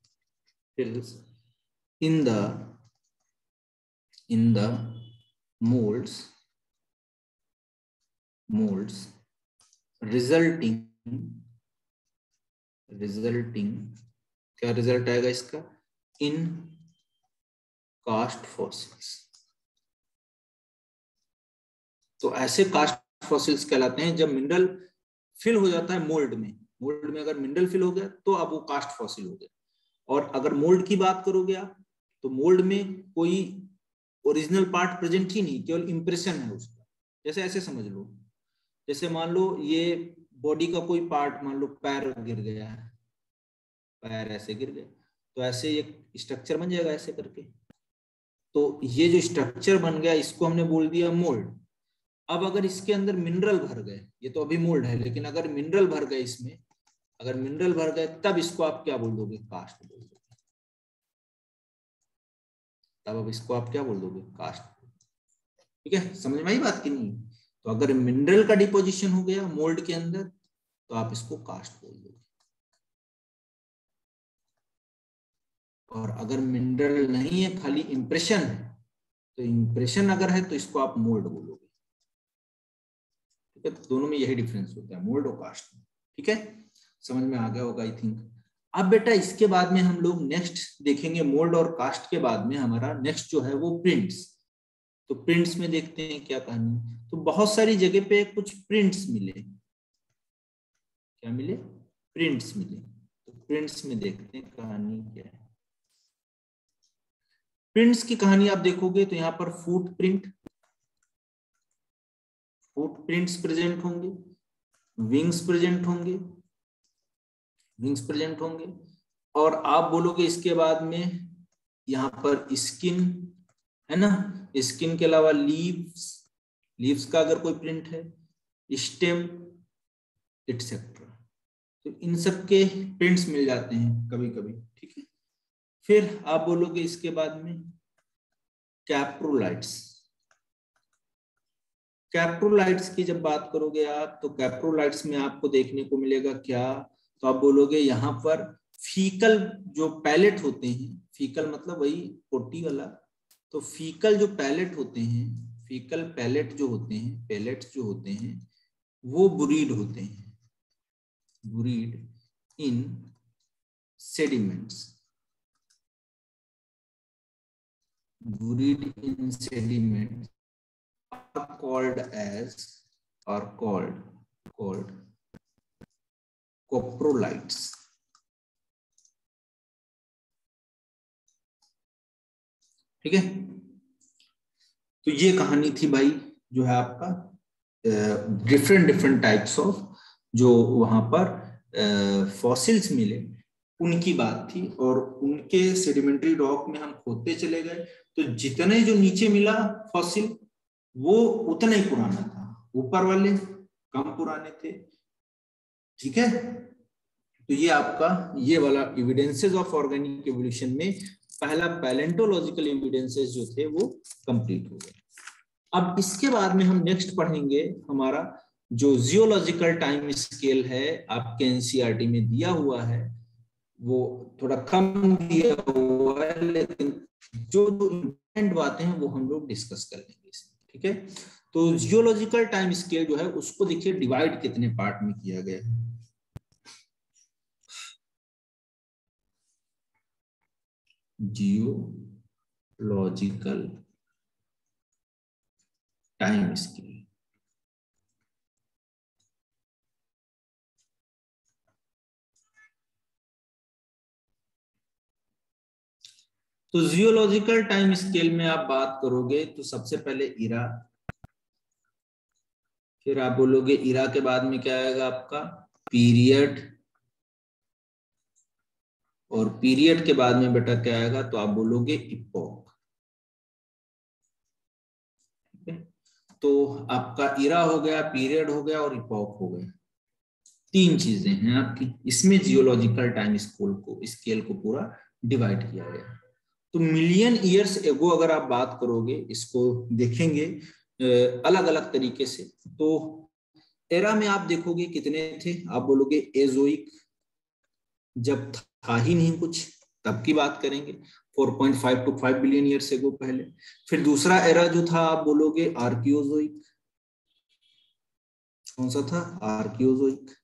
in the molds resulting क्या रिजल्ट आएगा इसका, इन कास्ट फॉसिल्स, तो ऐसे कास्ट फॉसिल्स कहलाते हैं जब मिनरल फिल हो जाता है मोल्ड में। मोल्ड में अगर मिनरल फिल हो गया तो अब वो कास्ट फॉसिल हो गया। और अगर मोल्ड की बात करोगे आप, तो मोल्ड में कोई ओरिजिनल पार्ट प्रेजेंट ही नहीं, केवल इंप्रेशन है उसका। जैसे ऐसे समझ लो, जैसे मान लो ये बॉडी का कोई पार्ट, मान लो पैर गिर गया है, पैर ऐसे गिर गया, तो ऐसे एक स्ट्रक्चर बन जाएगा ऐसे करके। तो ये जो स्ट्रक्चर बन गया इसको हमने बोल दिया मोल्ड। अब अगर इसके अंदर मिनरल भर गए, ये तो अभी मोल्ड है, लेकिन अगर मिनरल भर गए इसमें, अगर मिनरल भर गए तब इसको आप क्या बोल दोगे? कास्ट बोल दोगे। तब अब इसको आप क्या बोल दोगे? कास्ट। ठीक है, समझ में आई बात की नहीं? तो अगर मिनरल का डिपोजिशन हो गया मोल्ड के अंदर तो आप इसको कास्ट बोल दोगे। और अगर मिनरल नहीं है, खाली इंप्रेशन है, तो इंप्रेशन अगर है तो इसको आप मोल्ड बोलोगे। ठीक है, तो दोनों में यही डिफरेंस होता है, मोल्ड और कास्ट में। ठीक है, समझ में आ गया होगा आई थिंक। अब बेटा इसके बाद में हम लोग नेक्स्ट देखेंगे, मोल्ड और कास्ट के बाद में हमारा नेक्स्ट जो है वो प्रिंट्स। तो प्रिंट्स में देखते हैं क्या कहानी। तो बहुत सारी जगह पे कुछ प्रिंट्स मिले। क्या मिले? प्रिंट्स मिले। तो प्रिंट्स में देखते हैं कहानी क्या है। प्रिंट्स की कहानी आप देखोगे तो यहाँ पर फुट प्रिंट्स प्रेजेंट होंगे, विंग्स प्रेजेंट होंगे, और आप बोलोगे इसके बाद में यहाँ पर स्किन है ना, स्किन के अलावा लीव्स का अगर कोई प्रिंट है, स्टेम एटसेट्रा। तो इन सब के प्रिंट्स मिल जाते हैं कभी कभी। ठीक है, फिर आप बोलोगे इसके बाद में कैप्रोलाइट्स की जब बात करोगे आप, तो कैप्रोलाइट्स में आपको देखने को मिलेगा क्या? तो आप बोलोगे यहाँ पर फीकल जो पैलेट होते हैं, फीकल मतलब वही पोटी वाला, तो फीकल जो पैलेट होते हैं, फीकल पैलेट जो होते हैं, पैलेट्स जो होते हैं वो बुरीड होते हैं, बुरीड इन sediments, buried in sediments are called coprolites। ठीक है, तो ये कहानी थी भाई, जो है आपका डिफरेंट टाइप्स ऑफ जो वहां पर फॉसिल्स मिले उनकी बात थी। और उनके सेडिमेंट्री रॉक में हम खोदते चले गए, तो जितने जो नीचे मिला फॉसिल वो उतना ही पुराना था, ऊपर वाले कम पुराने थे। ठीक है, तो ये आपका ये वाला एविडेंसेस ऑफ ऑर्गेनिक एवोल्यूशन में पहला पैलेंटोलॉजिकल एविडेंसेस जो थे वो कंप्लीट हो गए। अब इसके बाद में हम नेक्स्ट पढ़ेंगे हमारा जो जियोलॉजिकल टाइम स्केल है, आपके एनसीईआरटी में दिया हुआ है, वो थोड़ा कम दिया हुआ है, लेकिन जो इम्पोर्टेंट बातें हैं वो हम लोग डिस्कस कर लेंगे इसमें। ठीक है, तो जियोलॉजिकल टाइम स्केल जो है उसको देखिए डिवाइड कितने पार्ट में किया गया है। जियोलॉजिकल टाइम स्केल, तो जियोलॉजिकल टाइम स्केल में आप बात करोगे तो सबसे पहले इरा, फिर आप बोलोगे इरा के बाद में क्या आएगा आपका पीरियड, और पीरियड के बाद में बेटा क्या आएगा, तो आप बोलोगे इपोक। ठीक है, तो आपका इरा हो गया, पीरियड हो गया और इपोक हो गया, तीन चीजें हैं आपकी। इसमें जियोलॉजिकल टाइम स्केल को पूरा डिवाइड किया गया। तो मिलियन ईयर्स एगो अगर आप बात करोगे, इसको देखेंगे अलग अलग तरीके से, तो एरा में आप देखोगे कितने थे, आप बोलोगे एजोइक, जब था ही नहीं कुछ तब की बात करेंगे, 4.5 to 5 बिलियन ईयर्स एगो पहले। फिर दूसरा एरा जो था आप बोलोगे आर्कियोजोइक, कौन सा था? आर्कियोजोइक।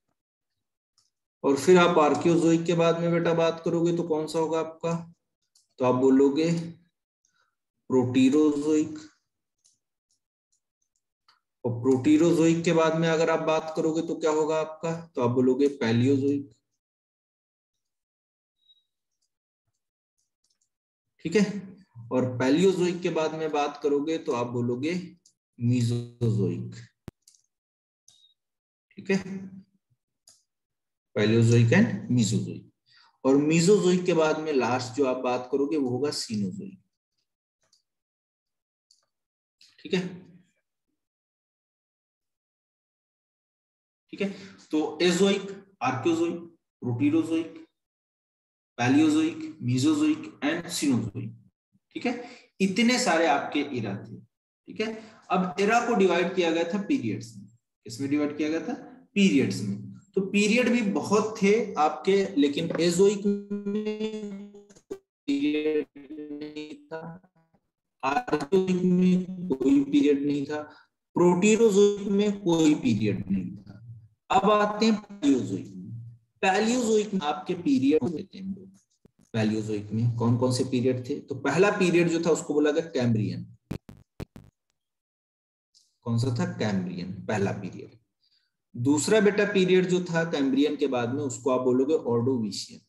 और फिर आप आर्कियोजोइक के बाद में बेटा बात करोगे तो कौन सा होगा आपका, तो आप बोलोगे प्रोटीरोजोइक। और प्रोटीरोजोइक के बाद में अगर आप बात करोगे तो क्या होगा आपका, तो आप बोलोगे पैलियोजोइक। ठीक है, और पैलियोजोइक के बाद में बात करोगे तो आप बोलोगे मीजोजोइक। ठीक है, पैलियोजोइक एंड मीजोजोइक। और मीजोजोइक के बाद में लास्ट जो आप बात करोगे वो होगा सीनोजोइक। ठीक है, ठीक है। तो Azoic, Archaeozoic, Proterozoic, Palaeozoic, Mesozoic and Cenozoic. ठीक है, इतने सारे आपके एरा थे। ठीक है, अब एरा को डिवाइड किया गया था पीरियड्स में। किसमें डिवाइड किया गया था? पीरियड्स में। तो पीरियड भी बहुत थे आपके, लेकिन एजोइक में पीरियड नहीं था, आर्कियोजोइक में कोई पीरियड नहीं था, प्रोटीरोजोइक में कोई पीरियड नहीं था। अब आते हैं पैलियोजोइक में। पैलियोजोइक में आपके पीरियड होते हैं। पैलियोजोइक में कौन कौन से पीरियड थे? तो पहला पीरियड जो था उसको बोला गया कैम्ब्रियन। कौन सा था? कैम्ब्रियन, पहला पीरियड। दूसरा बेटा पीरियड जो था कैम्ब्रियन के बाद में उसको आप बोलोगे ऑर्डोविशियन।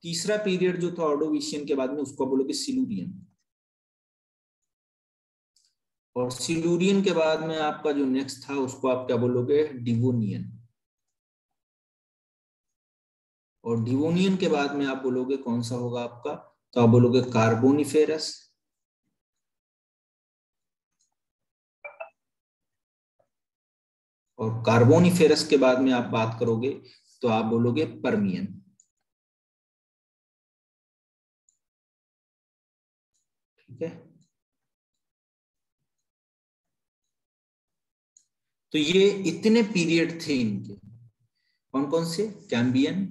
तीसरा पीरियड जो था ऑर्डोविशियन के बाद में उसको बोलोगे सिलूरियन। और सिलूरियन के बाद में आपका जो नेक्स्ट था उसको आप क्या बोलोगे? डिवोनियन। और डिवोनियन के बाद में आप बोलोगे कौन सा होगा आपका? तो आप बोलोगे कार्बोनिफेरस। और कार्बोनिफेरस के बाद में आप बात करोगे तो आप बोलोगे पर्मियन। ठीक है, तो ये इतने पीरियड थे इनके। कौन कौन से? Cambrian,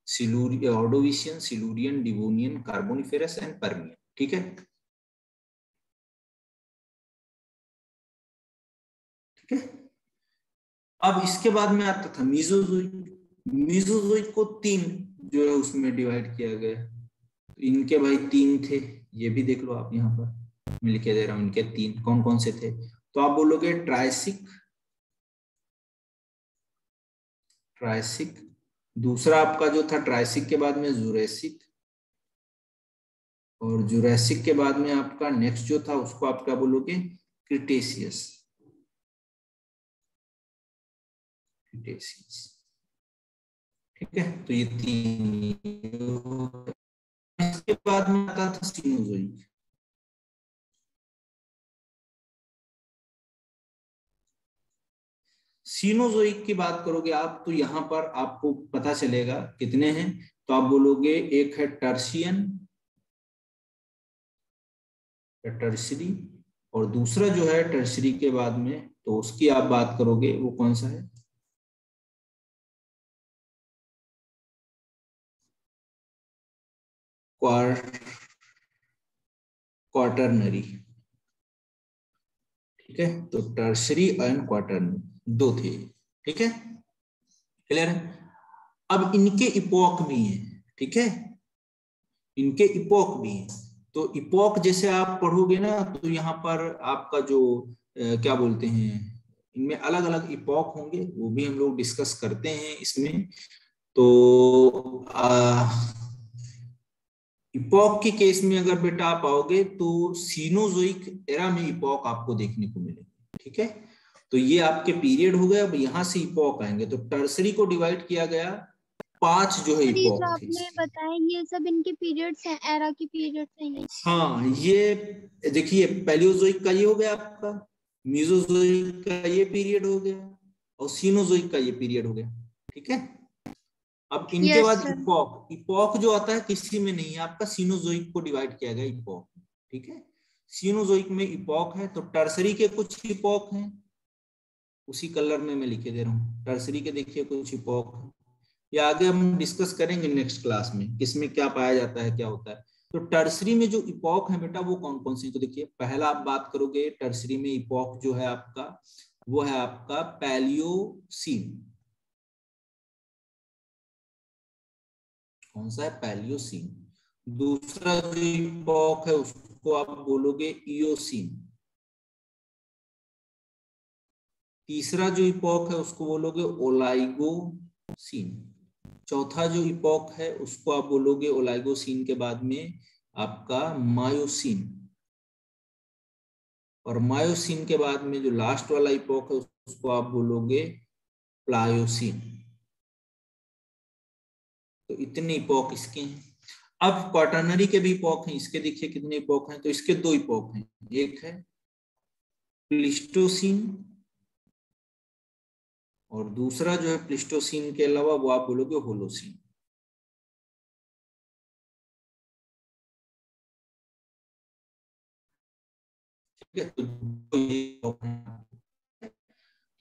Silurian, Ordovician, Silurian, Devonian, Carboniferous and Permian. ठीक है, ठीक है। अब इसके बाद में आता था मीजोजोइक। मीजोजोइक को तीन जो है उसमें डिवाइड किया गया। इनके भाई तीन थे, ये भी देख लो आप, यहाँ पर मैं लिख के दे रहा हूं इनके तीन। कौन कौन से थे? तो आप बोलोगे ट्राइसिक, ट्राइसिक। दूसरा आपका जो था ट्राइसिक के बाद में जुरेसिक। और जुरासिक के बाद में आपका नेक्स्ट जो था उसको आप क्या बोलोगे? Cretaceous, Cretaceous. ठीक है, तो ये तीन। इसके बाद में आता था सीनोजोइक। सीनोजोइक की बात करोगे आप तो यहाँ पर आपको पता चलेगा कितने हैं। तो आप बोलोगे एक है टर्शियन, टर्सरी। और दूसरा जो है टर्सरी के बाद में तो उसकी आप बात करोगे वो कौन सा है? क्वार्टरनरी। ठीक है, तो टर्सरी एंड क्वार्टरनरी दो थे। ठीक है, क्लियर है। अब इनके इपोक भी हैं। ठीक है, इनके इपोक भी हैं। तो इपोक जैसे आप पढ़ोगे ना तो यहाँ पर आपका जो क्या बोलते हैं, इनमें अलग अलग इपोक होंगे, वो भी हम लोग डिस्कस करते हैं इसमें। तो इपोक के केस में अगर बेटा आप आओगे तो सीनोजोइक एरा में इपोक आपको देखने को मिलेंगे। ठीक है, तो ये आपके पीरियड हो गए। अब यहाँ से इपोक आएंगे तो टर्सरी को डिवाइड किया गया, 5 जो है सर ये जो इपोक थे आपने इसके। बताया ये सब इनके पीरियड्स हैं, एरा के पीरियड्स हैं ये। हाँ, ये देखिए पैलियोजोइक का ये हो गया आपका, मीजोजोइक का ये पीरियड हो गया, और सीनोजोइक का ये पीरियड हो गया। ठीक है, अब इनके यस बाद सर। इपोक। इपोक जो आता है किसी में नहीं है आपका, सीनोजोइक को डिवाइड किया गया इपोक। ठीक है, सीनोजोइक में इपोक है। तो टर्सरी के कुछ इपोक हैं, उसी कलर में मैं लिखे दे रहा हूँ। टर्सरी के देखिए कुछ इपोक है, या आगे हम डिस्कस करेंगे नेक्स्ट क्लास में किसमें क्या पाया जाता है, क्या होता है। तो टर्सरी में जो इपोक है बेटा वो कौन कौन से? तो देखिए पहला आप बात करोगे टर्सरी में इपोक जो है आपका, वो है आपका पैलियोसीन। कौन सा है? पैलियोसीन। दूसरा जो इपॉक है उसको आप बोलोगे इयोसीन। तीसरा जो इपॉक है उसको बोलोगे ओलाइगोसीन। चौथा जो इपॉक है उसको आप बोलोगे ओलाइगोसीन के बाद में आपका मायोसीन। और मायोसीन के बाद में जो लास्ट वाला इपॉक है उसको आप बोलोगे प्लायोसीन। तो इतने इपॉक इसके हैं। अब क्वाटरनरी के भी इपॉक हैं, इसके देखिए कितने इपॉक हैं। तो इसके दो इपॉक हैं, एक है प्लीस्टोसीन और दूसरा जो है प्लीस्टोसीन के अलावा वो आप बोलोगे होलोसीन। ठीक है,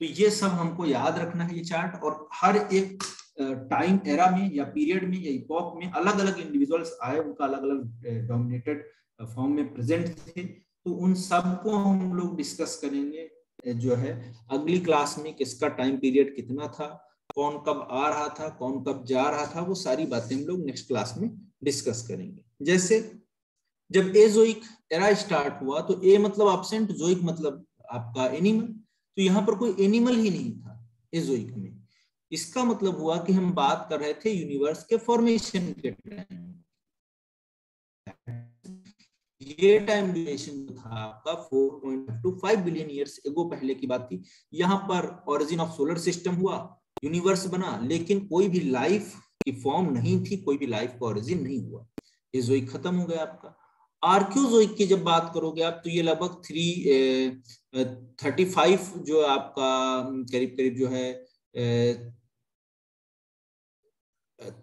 तो ये सब हमको याद रखना है ये चार्ट। और हर एक टाइम एरा में या पीरियड में या इपॉक में अलग अलग इंडिविजुअल्स आए, उनका अलग अलग डोमिनेटेड फॉर्म में प्रेजेंट थे। तो उन सबको हम लोग डिस्कस करेंगे जो है अगली क्लास में, किसका टाइम पीरियड कितना था, कौन कब आ रहा था, कौन कब जा रहा था, वो सारी बातें हम लोग नेक्स्ट क्लास में डिस्कस करेंगे। जैसे जब एजोइक एरा स्टार्ट हुआ तो ए मतलब एब्सेंट, जोइक मतलब आपका एनिमल। तो यहाँ पर कोई एनिमल ही नहीं था एजोइक में। इसका मतलब हुआ कि हम बात कर रहे थे यूनिवर्स के फॉर्मेशन के टाइम। ये टाइम ड्यूरेशन था आपका 4.5 बिलियन ईयर्स एगो पहले की बात थी। यहाँ पर ओरिजिन ऑफ सोलर सिस्टम हुआ, यूनिवर्स बना, लेकिन कोई भी लाइफ की फॉर्म नहीं थी, कोई भी लाइफ का ओरिजिन नहीं हुआ। एजोइक खत्म हो गया आपका। आर्क्योजोइक की जब बात करोगे आप तो ये लगभग 35 जो आपका करीब करीब जो है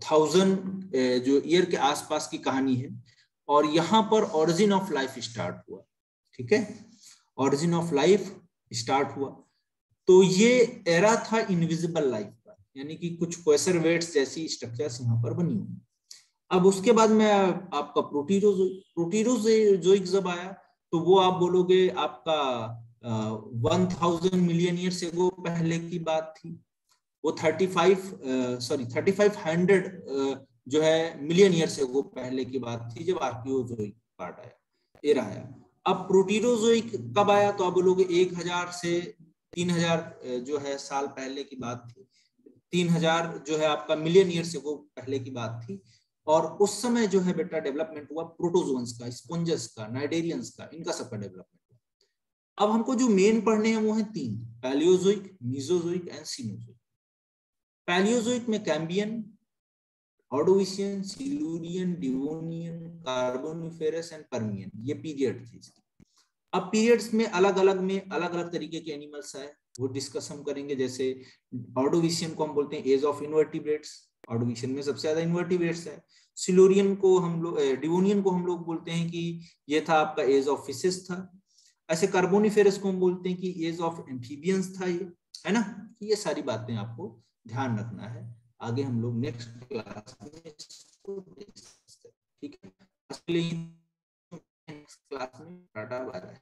1000 जो ईयर के आसपास की कहानी है। और यहाँ पर ओरिजिन ऑफ लाइफ स्टार्ट हुआ। ठीक है, ओरिजिन ऑफ लाइफ स्टार्ट हुआ। तो ये एरा था इनविजिबल लाइफ का, यानी कि कुछ क्वेसरवेट्स जैसी स्ट्रक्चर्स यहाँ पर बनी हुई। अब उसके बाद में आपका प्रोटीरोजोइक जब आया तो वो आप बोलोगे आपका 1000 मिलियन ईयर से वो पहले की बात थी। वो 3500 जो है मिलियन ईयर से वो पहले की बात थी जब आर्कियोजोइक पार्ट आया, एरा आया। अब प्रोटीरोजोइक कब आया तो आप बोलोगे 1000 से 3000 जो है साल पहले की बात थी। 3000 जो है आपका मिलियन ईयर से वो पहले की बात थी। और उस समय जो है बेटा डेवलपमेंट हुआ प्रोटोजोन्स का, स्पॉन्जस का, नाइडेरियंस का, इनका सबका डेवलपमेंट हुआ। अब हमको जो मेन पढ़ने हैं वो है 3, Palaeozoic, Mesozoic and Cenozoic. Palaeozoic में Cambrian, Ordovician, Silurian, Devonian, Carboniferous and Permian, ये पीरियड थे इसकी। अब पीरियड्स में अलग अलग तरीके के एनिमल्स आए, वो डिस्कस हम करेंगे। जैसे ऑर्डोविशियन को हम बोलते हैं एज ऑफ इन्वर्टिब्रेट्स, ऑर्डोविशियन में सबसे ज्यादा इन्वर्टिब्रेट्स है। सिल्यूरियन को हम लोग, डिवोनियन को हम लोग बोलते हैं कि ये था आपका एज ऑफ फिशेस था। ऐसे कार्बोनिफेरस को हम बोलते हैं कि एज ऑफ एम्फीबियंस था ये, है ना। ये सारी बातें आपको ध्यान रखना है, आगे हम लोग नेक्स्ट क्लास में इसको डिस्कस करेंगे। ठीक है, नेक्स्ट क्लास में टाटा बाय बाय।